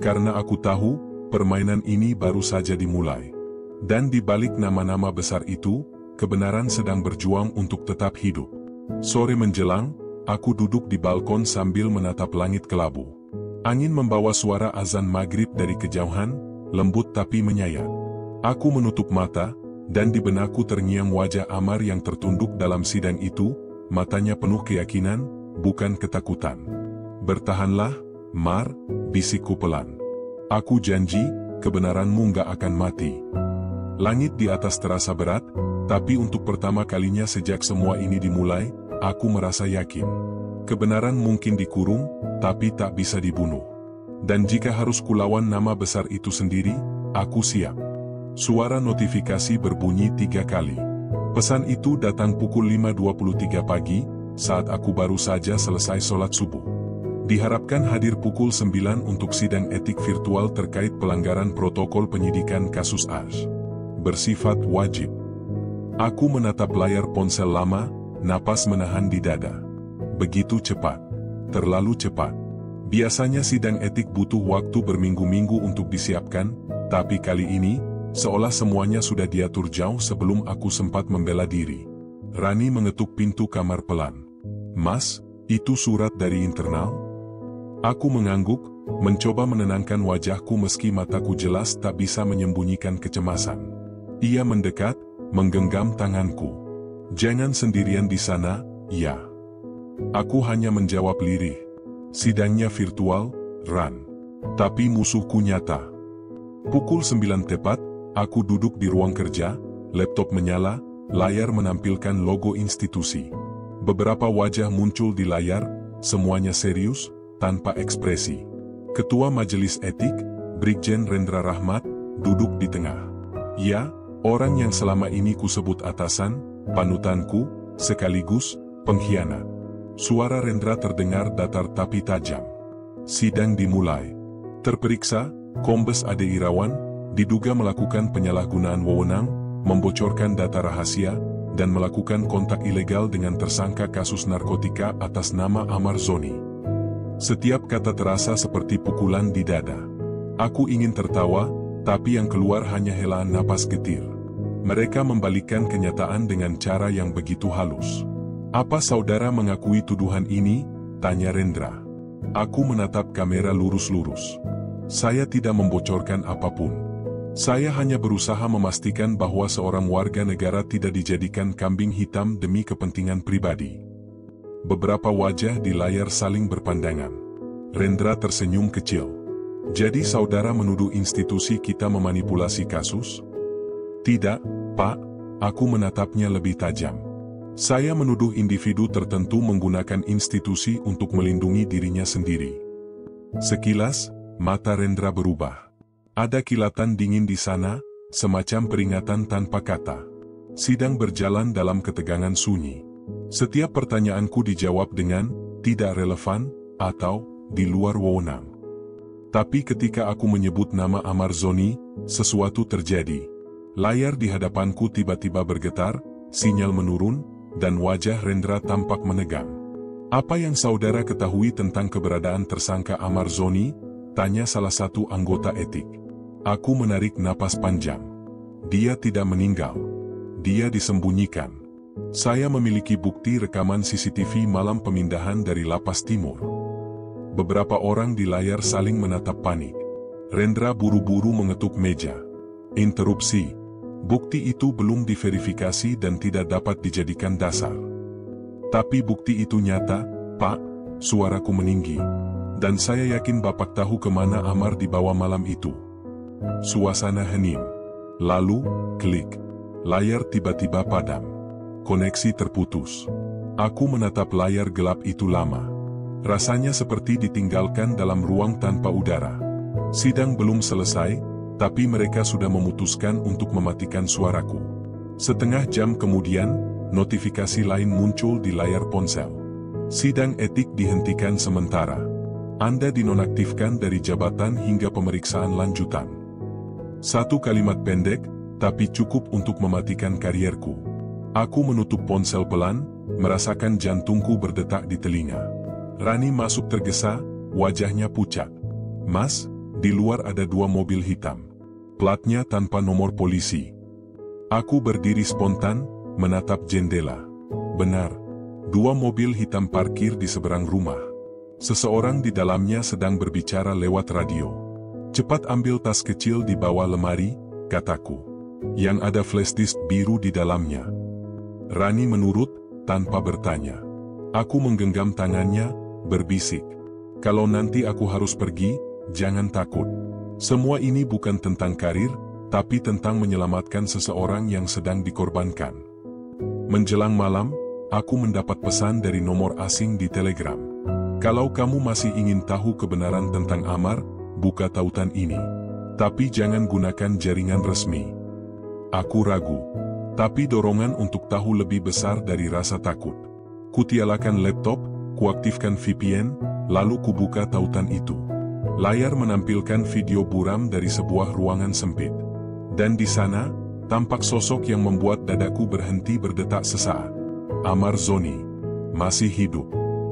Karena aku tahu, permainan ini baru saja dimulai. Dan di balik nama-nama besar itu, kebenaran sedang berjuang untuk tetap hidup. Sore menjelang, aku duduk di balkon sambil menatap langit kelabu. Angin membawa suara azan maghrib dari kejauhan, lembut tapi menyayat. Aku menutup mata, dan di benakku terngiang wajah Amar yang tertunduk dalam sidang itu, matanya penuh keyakinan, bukan ketakutan. "Bertahanlah, Mar, bisikku pelan. Aku janji, kebenaranmu nggak akan mati. Langit di atas terasa berat, tapi untuk pertama kalinya sejak semua ini dimulai, aku merasa yakin. Kebenaran mungkin dikurung, tapi tak bisa dibunuh. Dan jika harus kulawan nama besar itu sendiri, aku siap. Suara notifikasi berbunyi 3 kali. Pesan itu datang pukul 5.23 pagi, saat aku baru saja selesai sholat subuh. Diharapkan hadir pukul 9 untuk sidang etik virtual terkait pelanggaran protokol penyidikan kasus AJ. Bersifat wajib. Aku menatap layar ponsel lama, napas menahan di dada. Begitu cepat. Terlalu cepat. Biasanya sidang etik butuh waktu berminggu-minggu untuk disiapkan, tapi kali ini, seolah semuanya sudah diatur jauh sebelum aku sempat membela diri. Rani mengetuk pintu kamar pelan. "Mas, itu surat dari internal?" Aku mengangguk, mencoba menenangkan wajahku meski mataku jelas tak bisa menyembunyikan kecemasan. Ia mendekat, menggenggam tanganku. "Jangan sendirian di sana, ya." Aku hanya menjawab lirih. "Sidangnya virtual, Ran. Tapi musuhku nyata." Pukul 9 tepat, aku duduk di ruang kerja, laptop menyala, layar menampilkan logo institusi. Beberapa wajah muncul di layar, semuanya serius, tanpa ekspresi. Ketua Majelis Etik, Brigjen Rendra Rahmat, duduk di tengah. Ya, orang yang selama ini kusebut atasan, panutanku, sekaligus pengkhianat. Suara Rendra terdengar datar tapi tajam. Sidang dimulai. Terperiksa, Kombes Ade Irawan, diduga melakukan penyalahgunaan wewenang, membocorkan data rahasia, dan melakukan kontak ilegal dengan tersangka kasus narkotika atas nama Amar Zoni. Setiap kata terasa seperti pukulan di dada. Aku ingin tertawa, tapi yang keluar hanya helaan napas getir. Mereka membalikkan kenyataan dengan cara yang begitu halus. "Apa saudara mengakui tuduhan ini?" tanya Rendra. Aku menatap kamera lurus-lurus. "Saya tidak membocorkan apapun. Saya hanya berusaha memastikan bahwa seorang warga negara tidak dijadikan kambing hitam demi kepentingan pribadi." Beberapa wajah di layar saling berpandangan. Rendra tersenyum kecil. "Jadi saudara menuduh institusi kita memanipulasi kasus?" "Tidak, Pak." Aku menatapnya lebih tajam. "Saya menuduh individu tertentu menggunakan institusi untuk melindungi dirinya sendiri." Sekilas, mata Rendra berubah. Ada kilatan dingin di sana, semacam peringatan tanpa kata. Sidang berjalan dalam ketegangan sunyi. Setiap pertanyaanku dijawab dengan "tidak relevan" atau "di luar wewenang." Tapi ketika aku menyebut nama Amar Zoni, sesuatu terjadi. Layar di hadapanku tiba-tiba bergetar, sinyal menurun, dan wajah Rendra tampak menegang. "Apa yang saudara ketahui tentang keberadaan tersangka Amar Zoni?" tanya salah satu anggota etik. Aku menarik napas panjang. "Dia tidak meninggal. Dia disembunyikan. Saya memiliki bukti rekaman CCTV malam pemindahan dari Lapas Timur." Beberapa orang di layar saling menatap panik. Rendra buru-buru mengetuk meja. "Interupsi. Bukti itu belum diverifikasi dan tidak dapat dijadikan dasar." "Tapi bukti itu nyata, Pak," suaraku meninggi. "Dan saya yakin Bapak tahu kemana Amar dibawa malam itu." Suasana hening. Lalu, klik. Layar tiba-tiba padam. Koneksi terputus. Aku menatap layar gelap itu lama. Rasanya seperti ditinggalkan dalam ruang tanpa udara. Sidang belum selesai, tapi mereka sudah memutuskan untuk mematikan suaraku. Setengah jam kemudian, notifikasi lain muncul di layar ponsel. "Sidang etik dihentikan sementara. Anda dinonaktifkan dari jabatan hingga pemeriksaan lanjutan." Satu kalimat pendek, tapi cukup untuk mematikan karierku. Aku menutup ponsel pelan, merasakan jantungku berdetak di telinga. Rani masuk tergesa, wajahnya pucat. "Mas, di luar ada 2 mobil hitam. Platnya tanpa nomor polisi." Aku berdiri spontan, menatap jendela. Benar, 2 mobil hitam parkir di seberang rumah. Seseorang di dalamnya sedang berbicara lewat radio. "Cepat ambil tas kecil di bawah lemari," kataku. "Yang ada flashdisk biru di dalamnya." Rani menurut, tanpa bertanya. Aku menggenggam tangannya, berbisik. "Kalau nanti aku harus pergi, jangan takut. Semua ini bukan tentang karir, tapi tentang menyelamatkan seseorang yang sedang dikorbankan. Menjelang malam, aku mendapat pesan dari nomor asing di Telegram. Kalau kamu masih ingin tahu kebenaran tentang Amar, buka tautan ini. Tapi jangan gunakan jaringan resmi. Aku ragu. Tapi dorongan untuk tahu lebih besar dari rasa takut. Kutialakan laptop, kuaktifkan VPN, lalu kubuka tautan itu. Layar menampilkan video buram dari sebuah ruangan sempit. Dan di sana, tampak sosok yang membuat dadaku berhenti berdetak sesaat. Amar Zoni. Masih hidup.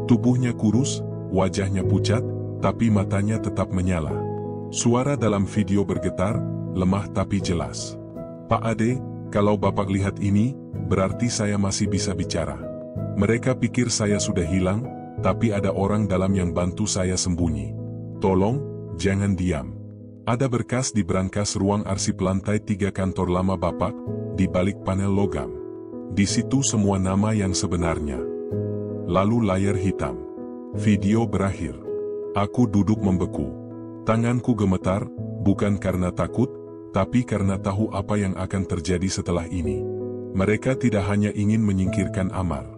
Tubuhnya kurus, wajahnya pucat, tapi matanya tetap menyala. Suara dalam video bergetar, lemah tapi jelas. Pak Ade, kalau Bapak lihat ini, berarti saya masih bisa bicara. Mereka pikir saya sudah hilang, tapi ada orang dalam yang bantu saya sembunyi. Tolong, jangan diam. Ada berkas di brankas ruang arsip lantai 3 kantor lama Bapak, di balik panel logam. Di situ semua nama yang sebenarnya. Lalu layar hitam. Video berakhir. Aku duduk membeku. Tanganku gemetar, bukan karena takut, tapi karena tahu apa yang akan terjadi setelah ini. Mereka tidak hanya ingin menyingkirkan Amar.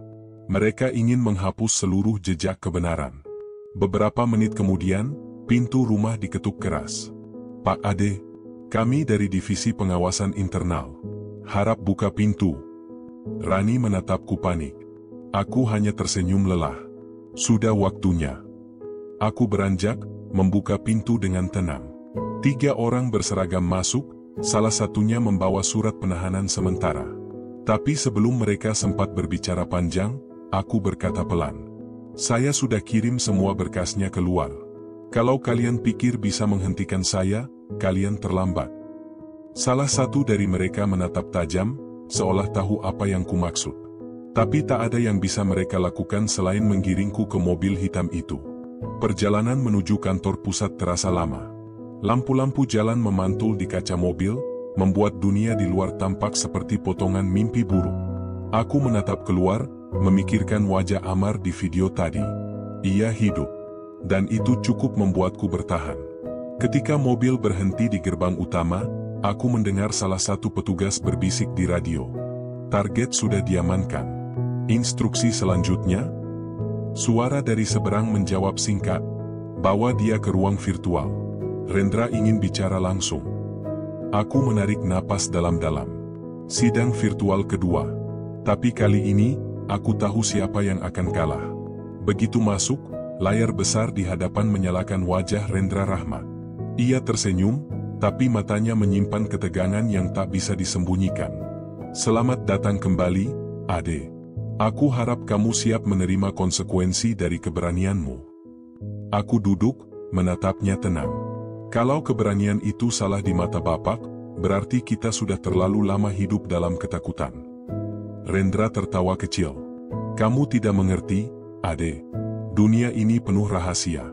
Mereka ingin menghapus seluruh jejak kebenaran. Beberapa menit kemudian, pintu rumah diketuk keras. Pak Ade, kami dari Divisi Pengawasan Internal. Harap buka pintu. Rani menatapku panik. Aku hanya tersenyum lelah. Sudah waktunya. Aku beranjak, membuka pintu dengan tenang. 3 orang berseragam masuk, salah satunya membawa surat penahanan sementara. Tapi sebelum mereka sempat berbicara panjang, aku berkata pelan. Saya sudah kirim semua berkasnya keluar. Kalau kalian pikir bisa menghentikan saya, kalian terlambat. Salah satu dari mereka menatap tajam, seolah tahu apa yang kumaksud. Tapi tak ada yang bisa mereka lakukan selain menggiringku ke mobil hitam itu. Perjalanan menuju kantor pusat terasa lama. Lampu-lampu jalan memantul di kaca mobil, membuat dunia di luar tampak seperti potongan mimpi buruk. Aku menatap keluar, memikirkan wajah Amar di video tadi. Ia hidup. Dan itu cukup membuatku bertahan. Ketika mobil berhenti di gerbang utama, aku mendengar salah satu petugas berbisik di radio. Target sudah diamankan. Instruksi selanjutnya? Suara dari seberang menjawab singkat. Bawa dia ke ruang virtual. Rendra ingin bicara langsung. Aku menarik napas dalam-dalam. Sidang virtual kedua. Tapi kali ini, aku tahu siapa yang akan kalah. Begitu masuk, layar besar di hadapan menyalakan wajah Rendra Rahmat. Ia tersenyum, tapi matanya menyimpan ketegangan yang tak bisa disembunyikan. Selamat datang kembali, Ade. Aku harap kamu siap menerima konsekuensi dari keberanianmu. Aku duduk, menatapnya tenang. Kalau keberanian itu salah di mata Bapak, berarti kita sudah terlalu lama hidup dalam ketakutan. Rendra tertawa kecil. Kamu tidak mengerti, Ade. Dunia ini penuh rahasia.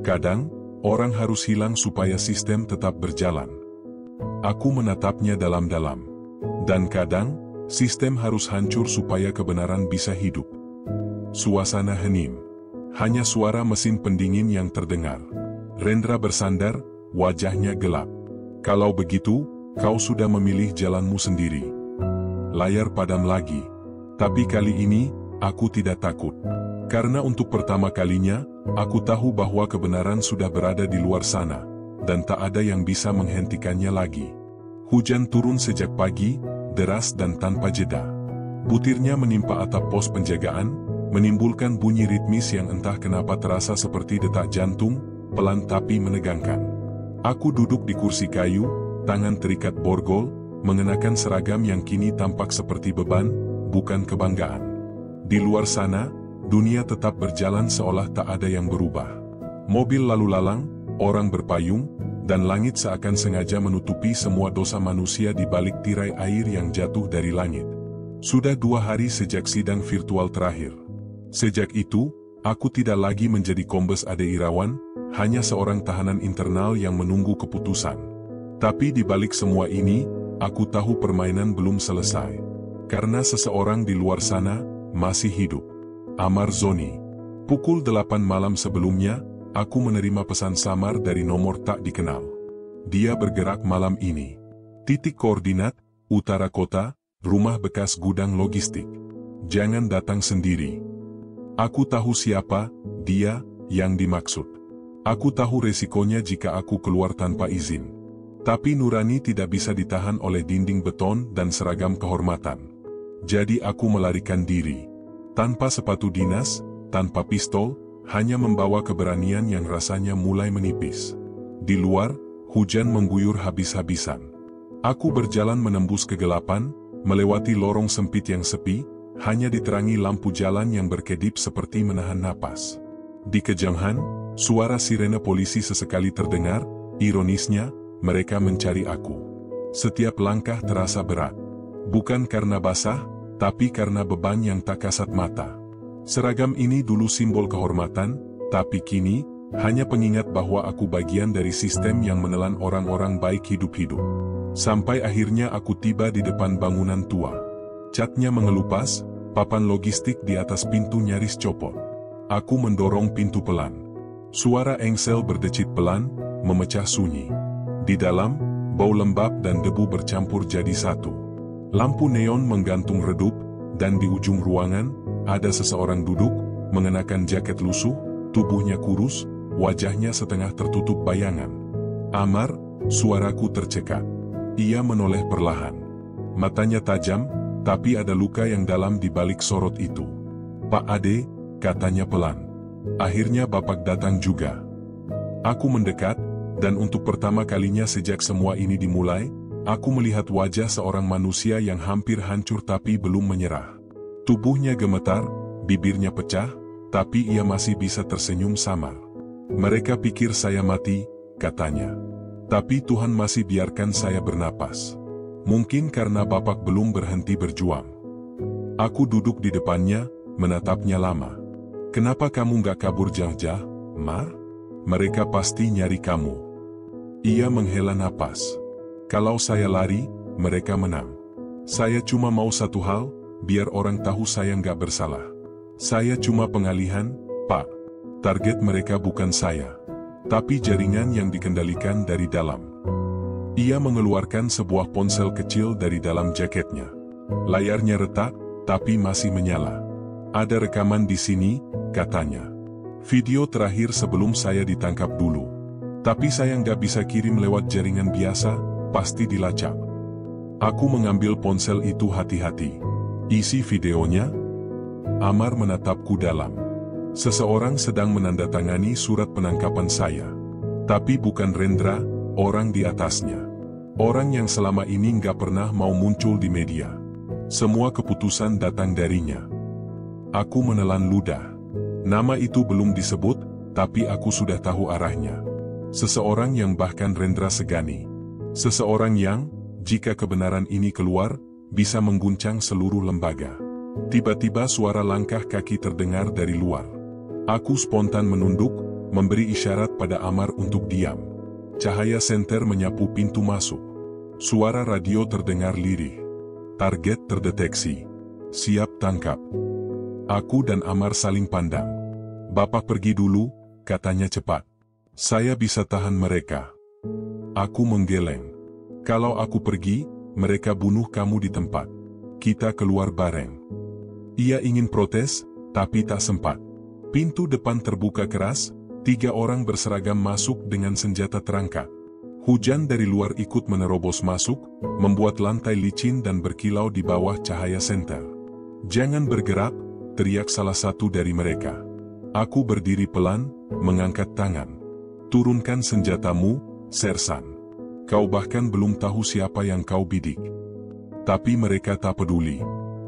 Kadang, orang harus hilang supaya sistem tetap berjalan. Aku menatapnya dalam-dalam. Dan kadang, sistem harus hancur supaya kebenaran bisa hidup. Suasana hening. Hanya suara mesin pendingin yang terdengar. Rendra bersandar, wajahnya gelap. Kalau begitu, kau sudah memilih jalanmu sendiri. Layar padam lagi. Tapi kali ini, aku tidak takut. Karena untuk pertama kalinya, aku tahu bahwa kebenaran sudah berada di luar sana, dan tak ada yang bisa menghentikannya lagi. Hujan turun sejak pagi, deras dan tanpa jeda. Butirnya menimpa atap pos penjagaan, menimbulkan bunyi ritmis yang entah kenapa terasa seperti detak jantung, pelan tapi menegangkan. Aku duduk di kursi kayu, tangan terikat borgol, mengenakan seragam yang kini tampak seperti beban, bukan kebanggaan. Di luar sana, dunia tetap berjalan seolah tak ada yang berubah. Mobil lalu lalang, orang berpayung, dan langit seakan sengaja menutupi semua dosa manusia di balik tirai air yang jatuh dari langit. Sudah 2 hari sejak sidang virtual terakhir. Sejak itu, aku tidak lagi menjadi Kombes Ade Irawan, hanya seorang tahanan internal yang menunggu keputusan. Tapi di balik semua ini, aku tahu permainan belum selesai. Karena seseorang di luar sana masih hidup. Amar Zoni. Pukul 8 malam sebelumnya, aku menerima pesan samar dari nomor tak dikenal. Dia bergerak malam ini. Titik koordinat, utara kota, rumah bekas gudang logistik. Jangan datang sendiri. Aku tahu siapa dia yang dimaksud. Aku tahu resikonya jika aku keluar tanpa izin. Tapi nurani tidak bisa ditahan oleh dinding beton dan seragam kehormatan. Jadi aku melarikan diri. Tanpa sepatu dinas, tanpa pistol, hanya membawa keberanian yang rasanya mulai menipis. Di luar, hujan mengguyur habis-habisan. Aku berjalan menembus kegelapan, melewati lorong sempit yang sepi, hanya diterangi lampu jalan yang berkedip seperti menahan napas. Di kejauhan, suara sirene polisi sesekali terdengar, ironisnya, mereka mencari aku. Setiap langkah terasa berat. Bukan karena basah, tapi karena beban yang tak kasat mata. Seragam ini dulu simbol kehormatan, tapi kini, hanya pengingat bahwa aku bagian dari sistem yang menelan orang-orang baik hidup-hidup. Sampai akhirnya aku tiba di depan bangunan tua. Catnya mengelupas, papan logistik di atas pintu nyaris copot. Aku mendorong pintu pelan. Suara engsel berdecit pelan, memecah sunyi. Di dalam, bau lembab dan debu bercampur jadi satu. Lampu neon menggantung redup, dan di ujung ruangan, ada seseorang duduk, mengenakan jaket lusuh, tubuhnya kurus, wajahnya setengah tertutup bayangan. Amar, suaraku tercekat. Ia menoleh perlahan. Matanya tajam, tapi ada luka yang dalam di balik sorot itu. "Pak Ade," katanya pelan. "Akhirnya Bapak datang juga." Aku mendekat, dan untuk pertama kalinya sejak semua ini dimulai, aku melihat wajah seorang manusia yang hampir hancur tapi belum menyerah. Tubuhnya gemetar, bibirnya pecah, tapi ia masih bisa tersenyum samar. "Mereka pikir saya mati," katanya. "Tapi Tuhan masih biarkan saya bernapas. Mungkin karena Bapak belum berhenti berjuang." Aku duduk di depannya, menatapnya lama. "Kenapa kamu gak kabur jah-jah, Mar? Mereka pasti nyari kamu." Ia menghela napas. "Kalau saya lari, mereka menang. Saya cuma mau satu hal, biar orang tahu saya nggak bersalah. Saya cuma pengalihan, Pak. Target mereka bukan saya, tapi jaringan yang dikendalikan dari dalam." Ia mengeluarkan sebuah ponsel kecil dari dalam jaketnya. Layarnya retak, tapi masih menyala. "Ada rekaman di sini," katanya. "Video terakhir sebelum saya ditangkap dulu. Tapi saya nggak bisa kirim lewat jaringan biasa, pasti dilacak." Aku mengambil ponsel itu hati-hati. "Isi videonya?" Amar menatapku dalam. "Seseorang sedang menandatangani surat penangkapan saya. Tapi bukan Rendra, orang di atasnya. Orang yang selama ini nggak pernah mau muncul di media. Semua keputusan datang darinya." Aku menelan ludah. Nama itu belum disebut, tapi aku sudah tahu arahnya. Seseorang yang bahkan Rendra segani. Seseorang yang, jika kebenaran ini keluar, bisa mengguncang seluruh lembaga. Tiba-tiba suara langkah kaki terdengar dari luar. Aku spontan menunduk, memberi isyarat pada Amar untuk diam. Cahaya senter menyapu pintu masuk. Suara radio terdengar lirih. "Target terdeteksi. Siap tangkap." Aku dan Amar saling pandang. "Bapak pergi dulu," katanya cepat. "Saya bisa tahan mereka." Aku menggeleng. "Kalau aku pergi, mereka bunuh kamu di tempat. Kita keluar bareng." Ia ingin protes, tapi tak sempat. Pintu depan terbuka keras, 3 orang berseragam masuk dengan senjata terangkat. Hujan dari luar ikut menerobos masuk, membuat lantai licin dan berkilau di bawah cahaya senter. "Jangan bergerak," teriak salah satu dari mereka. Aku berdiri pelan, mengangkat tangan. "Turunkan senjatamu, Sersan. Kau bahkan belum tahu siapa yang kau bidik." Tapi mereka tak peduli.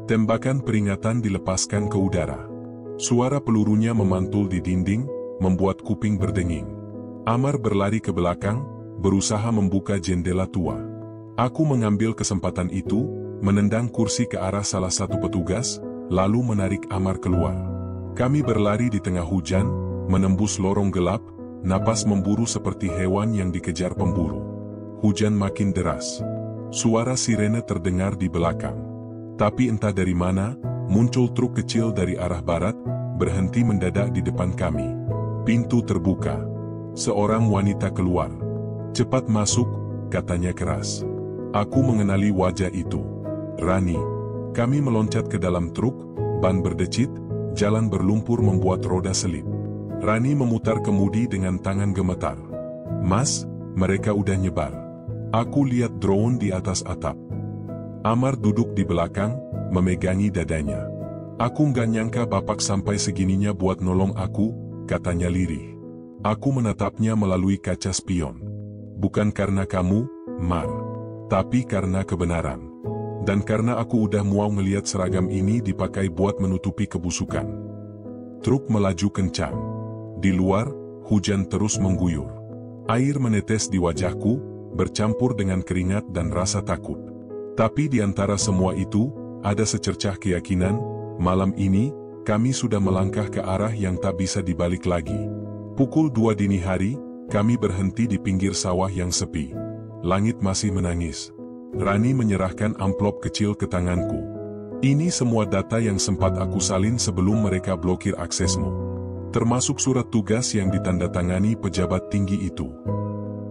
Tembakan peringatan dilepaskan ke udara. Suara pelurunya memantul di dinding, membuat kuping berdenging. Amar berlari ke belakang, berusaha membuka jendela tua. Aku mengambil kesempatan itu, menendang kursi ke arah salah satu petugas, lalu menarik Amar keluar. Kami berlari di tengah hujan, menembus lorong gelap, napas memburu seperti hewan yang dikejar pemburu. Hujan makin deras. Suara sirene terdengar di belakang. Tapi entah dari mana, muncul truk kecil dari arah barat, berhenti mendadak di depan kami. Pintu terbuka. Seorang wanita keluar. "Cepat masuk," katanya keras. Aku mengenali wajah itu. Rani. Kami meloncat ke dalam truk, ban berdecit, jalan berlumpur membuat roda selip. Rani memutar kemudi dengan tangan gemetar. "Mas, mereka udah nyebar." Aku lihat drone di atas atap. Amar duduk di belakang, memegangi dadanya. "Aku nggak nyangka Bapak sampai segininya buat nolong aku," katanya lirih. Aku menatapnya melalui kaca spion. "Bukan karena kamu, Mar. Tapi karena kebenaran. Dan karena aku udah mual ngeliat seragam ini dipakai buat menutupi kebusukan." Truk melaju kencang. Di luar, hujan terus mengguyur. Air menetes di wajahku, bercampur dengan keringat dan rasa takut. Tapi di antara semua itu, ada secercah keyakinan, malam ini, kami sudah melangkah ke arah yang tak bisa dibalik lagi. Pukul 2 dini hari, kami berhenti di pinggir sawah yang sepi. Langit masih menangis. Rani menyerahkan amplop kecil ke tanganku. "Ini semua data yang sempat aku salin sebelum mereka blokir aksesmu. Termasuk surat tugas yang ditandatangani pejabat tinggi itu."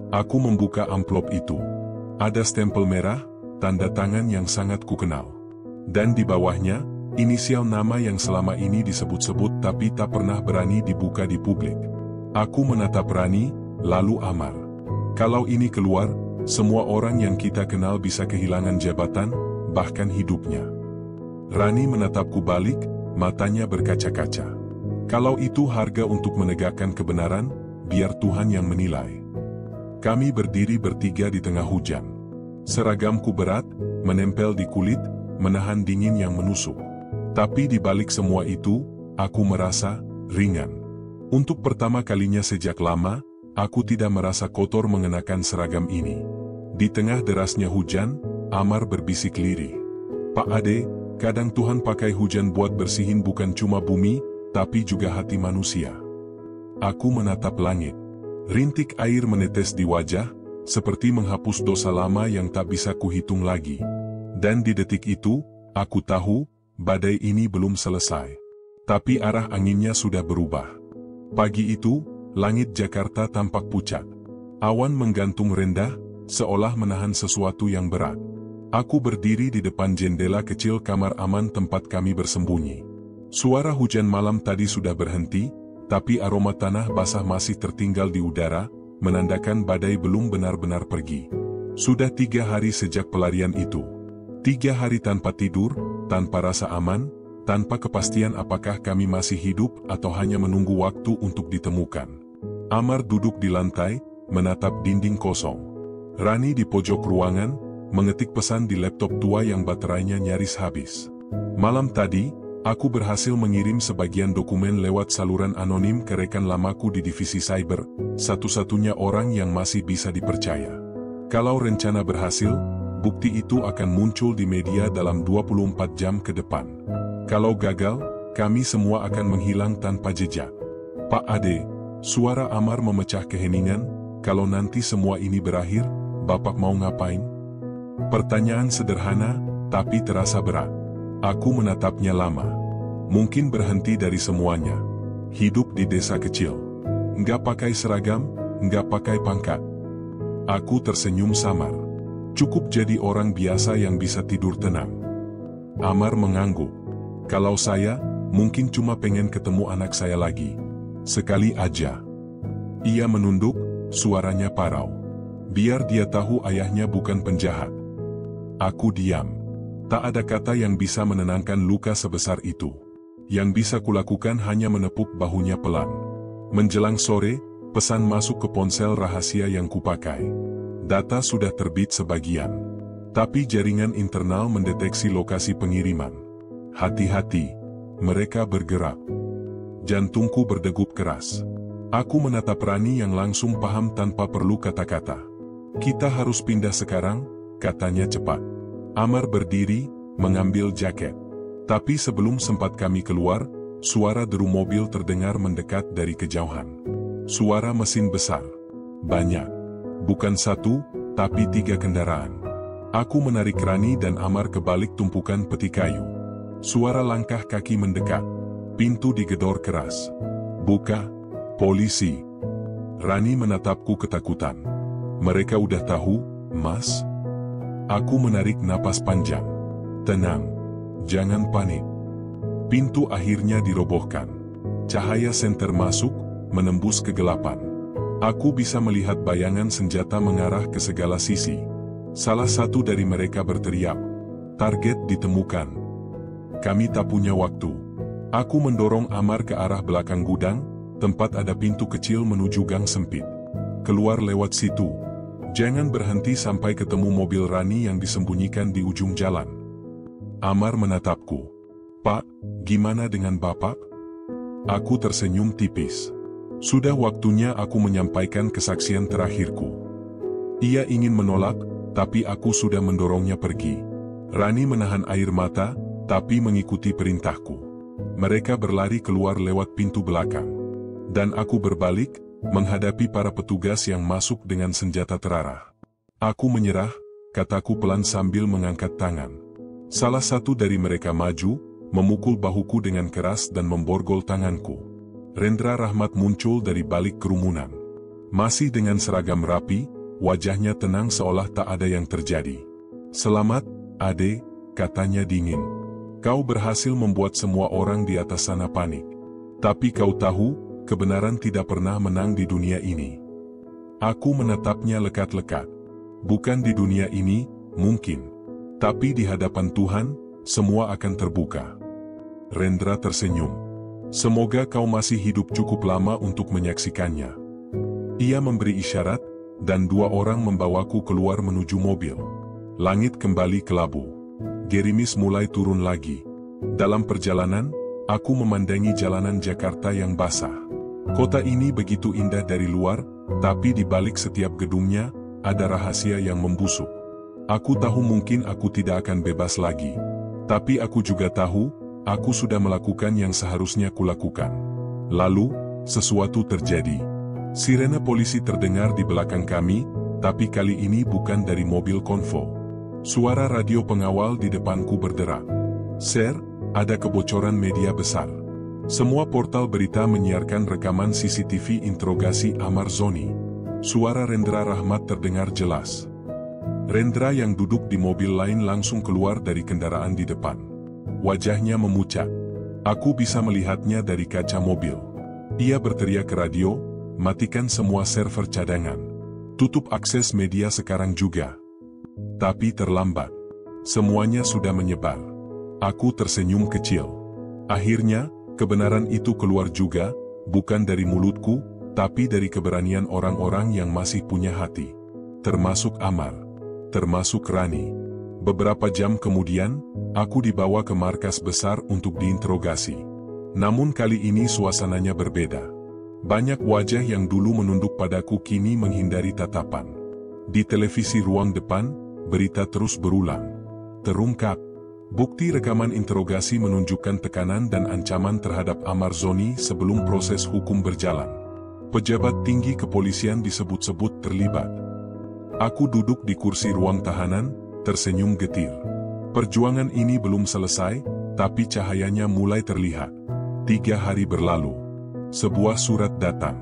Aku membuka amplop itu. Ada stempel merah, tanda tangan yang sangat kukenal. Dan di bawahnya, inisial nama yang selama ini disebut-sebut tapi tak pernah berani dibuka di publik. Aku menatap Rani, lalu Amar. Kalau ini keluar, semua orang yang kita kenal bisa kehilangan jabatan, bahkan hidupnya. Rani menatapku balik, matanya berkaca-kaca. "Kalau itu harga untuk menegakkan kebenaran, biar Tuhan yang menilai." Kami berdiri bertiga di tengah hujan. Seragamku berat, menempel di kulit, menahan dingin yang menusuk. Tapi di balik semua itu, aku merasa ringan. Untuk pertama kalinya sejak lama, aku tidak merasa kotor mengenakan seragam ini. Di tengah derasnya hujan, Amar berbisik lirih. "Pak Ade, kadang Tuhan pakai hujan buat bersihin bukan cuma bumi, tapi juga hati manusia." Aku menatap langit. Rintik air menetes di wajah, seperti menghapus dosa lama yang tak bisa kuhitung lagi. Dan di detik itu, aku tahu, badai ini belum selesai. Tapi arah anginnya sudah berubah. Pagi itu, langit Jakarta tampak pucat. Awan menggantung rendah, seolah menahan sesuatu yang berat. Aku berdiri di depan jendela kecil kamar aman tempat kami bersembunyi. Suara hujan malam tadi sudah berhenti, tapi aroma tanah basah masih tertinggal di udara, menandakan badai belum benar-benar pergi. Sudah 3 hari sejak pelarian itu. 3 hari tanpa tidur, tanpa rasa aman, tanpa kepastian apakah kami masih hidup atau hanya menunggu waktu untuk ditemukan. Amar duduk di lantai, menatap dinding kosong. Rani di pojok ruangan, mengetik pesan di laptop tua yang baterainya nyaris habis. Malam tadi, aku berhasil mengirim sebagian dokumen lewat saluran anonim ke rekan lamaku di divisi cyber, satu-satunya orang yang masih bisa dipercaya. Kalau rencana berhasil, bukti itu akan muncul di media dalam 24 jam ke depan. Kalau gagal, kami semua akan menghilang tanpa jejak. "Pak Ade," suara Amar memecah keheningan, "kalau nanti semua ini berakhir, Bapak mau ngapain?" Pertanyaan sederhana, tapi terasa berat. Aku menatapnya lama. Mungkin berhenti dari semuanya. Hidup di desa kecil. Nggak pakai seragam, nggak pakai pangkat. Aku tersenyum samar. Cukup jadi orang biasa yang bisa tidur tenang. Amar mengangguk. "Kalau saya, mungkin cuma pengen ketemu anak saya lagi. Sekali aja." Ia menunduk, suaranya parau. Biar dia tahu ayahnya bukan penjahat. Aku diam. Tak ada kata yang bisa menenangkan luka sebesar itu. Yang bisa kulakukan hanya menepuk bahunya pelan. Menjelang sore, pesan masuk ke ponsel rahasia yang kupakai. Data sudah terbit sebagian. Tapi jaringan internal mendeteksi lokasi pengiriman. "Hati-hati, mereka bergerak." Jantungku berdegup keras. Aku menatap Rani yang langsung paham tanpa perlu kata-kata. "Kita harus pindah sekarang," katanya cepat. Amar berdiri, mengambil jaket. Tapi sebelum sempat kami keluar, suara deru mobil terdengar mendekat dari kejauhan. Suara mesin besar. Banyak. Bukan 1, tapi 3 kendaraan. Aku menarik Rani dan Amar ke balik tumpukan peti kayu. Suara langkah kaki mendekat. Pintu digedor keras. "Buka," Polisi. Rani menatapku ketakutan. Mereka udah tahu, Mas? Aku menarik napas panjang. Tenang. Jangan panik. Pintu akhirnya dirobohkan. Cahaya senter masuk, menembus kegelapan. Aku bisa melihat bayangan senjata mengarah ke segala sisi. Salah satu dari mereka berteriak, "Target ditemukan. Kami tak punya waktu." Aku mendorong Amar ke arah belakang gudang, tempat ada pintu kecil menuju gang sempit. "Keluar lewat situ. Jangan berhenti sampai ketemu mobil Rani yang disembunyikan di ujung jalan." Amar menatapku. "Pak, gimana dengan Bapak?" Aku tersenyum tipis. Sudah waktunya aku menyampaikan kesaksian terakhirku. Ia ingin menolak, tapi aku sudah mendorongnya pergi. Rani menahan air mata, tapi mengikuti perintahku. Mereka berlari keluar lewat pintu belakang. Dan aku berbalik, menghadapi para petugas yang masuk dengan senjata terarah. "Aku menyerah," kataku pelan sambil mengangkat tangan. Salah satu dari mereka maju, memukul bahuku dengan keras dan memborgol tanganku. Rendra Rahmat muncul dari balik kerumunan. Masih dengan seragam rapi, wajahnya tenang seolah tak ada yang terjadi. "Selamat, Ade," katanya dingin. "Kau berhasil membuat semua orang di atas sana panik. Tapi kau tahu, kebenaran tidak pernah menang di dunia ini." Aku menatapnya lekat-lekat. "Bukan di dunia ini, mungkin. Tapi di hadapan Tuhan, semua akan terbuka." Rendra tersenyum. "Semoga kau masih hidup cukup lama untuk menyaksikannya." Ia memberi isyarat, dan dua orang membawaku keluar menuju mobil. Langit kembali kelabu. Gerimis mulai turun lagi. Dalam perjalanan, aku memandangi jalanan Jakarta yang basah. Kota ini begitu indah dari luar, tapi di balik setiap gedungnya, ada rahasia yang membusuk. Aku tahu mungkin aku tidak akan bebas lagi. Tapi aku juga tahu, aku sudah melakukan yang seharusnya kulakukan. Lalu, sesuatu terjadi. Sirene polisi terdengar di belakang kami, tapi kali ini bukan dari mobil konvo. Suara radio pengawal di depanku berderak. "Sir, ada kebocoran media besar." Semua portal berita menyiarkan rekaman CCTV interogasi Amar Zoni. Suara Rendra Rahmat terdengar jelas. Rendra yang duduk di mobil lain langsung keluar dari kendaraan di depan. Wajahnya memucat. Aku bisa melihatnya dari kaca mobil. Ia berteriak ke radio, "Matikan semua server cadangan. Tutup akses media sekarang juga." Tapi terlambat. Semuanya sudah menyebar. Aku tersenyum kecil. Akhirnya, kebenaran itu keluar juga, bukan dari mulutku, tapi dari keberanian orang-orang yang masih punya hati. Termasuk Amar. Termasuk Rani. Beberapa jam kemudian, aku dibawa ke markas besar untuk diinterogasi. Namun kali ini suasananya berbeda. Banyak wajah yang dulu menunduk padaku kini menghindari tatapan. Di televisi ruang depan, berita terus berulang. Terungkap. Bukti rekaman interogasi menunjukkan tekanan dan ancaman terhadap Amar Zoni sebelum proses hukum berjalan. Pejabat tinggi kepolisian disebut-sebut terlibat. Aku duduk di kursi ruang tahanan, tersenyum getir. Perjuangan ini belum selesai, tapi cahayanya mulai terlihat. 3 hari berlalu. Sebuah surat datang.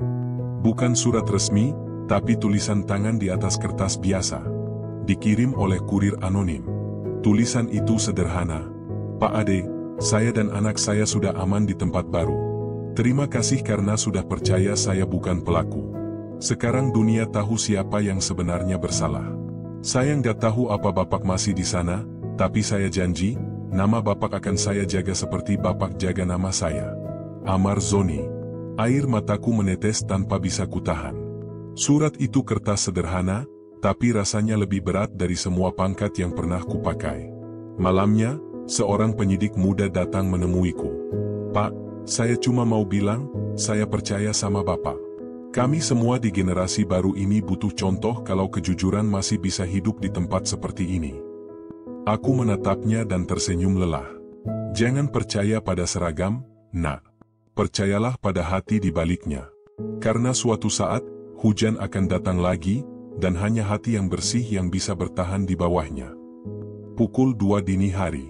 Bukan surat resmi, tapi tulisan tangan di atas kertas biasa. Dikirim oleh kurir anonim. Tulisan itu sederhana. "Pak Ade, saya dan anak saya sudah aman di tempat baru. Terima kasih karena sudah percaya saya bukan pelaku. Sekarang dunia tahu siapa yang sebenarnya bersalah. Saya nggak tahu apa Bapak masih di sana, tapi saya janji, nama Bapak akan saya jaga seperti Bapak jaga nama saya. Amar Zoni." Air mataku menetes tanpa bisa kutahan. Surat itu kertas sederhana, tapi rasanya lebih berat dari semua pangkat yang pernah kupakai. Malamnya, seorang penyidik muda datang menemuiku. "Pak, saya cuma mau bilang, saya percaya sama Bapak. Kami semua di generasi baru ini butuh contoh kalau kejujuran masih bisa hidup di tempat seperti ini." Aku menatapnya dan tersenyum lelah. "Jangan percaya pada seragam, Nak. Percayalah pada hati di baliknya. Karena suatu saat, hujan akan datang lagi, dan hanya hati yang bersih yang bisa bertahan di bawahnya." Pukul 2 dini hari.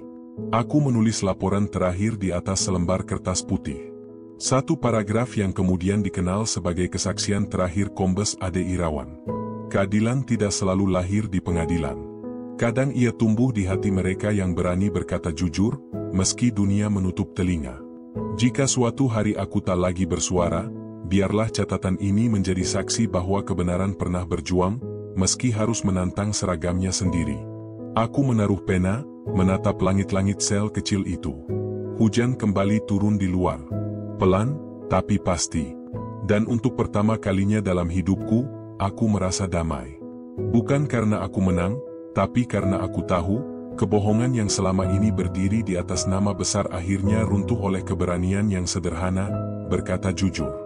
Aku menulis laporan terakhir di atas selembar kertas putih. Satu paragraf yang kemudian dikenal sebagai kesaksian terakhir Kombes Ade Irawan. Keadilan tidak selalu lahir di pengadilan. Kadang ia tumbuh di hati mereka yang berani berkata jujur, meski dunia menutup telinga. Jika suatu hari aku tak lagi bersuara, biarlah catatan ini menjadi saksi bahwa kebenaran pernah berjuang, meski harus menantang seragamnya sendiri. Aku menaruh pena, menatap langit-langit sel kecil itu. Hujan kembali turun di luar. Pelan, tapi pasti. Dan untuk pertama kalinya dalam hidupku, aku merasa damai. Bukan karena aku menang, tapi karena aku tahu, kebohongan yang selama ini berdiri di atas nama besar akhirnya runtuh oleh keberanian yang sederhana, berkata jujur.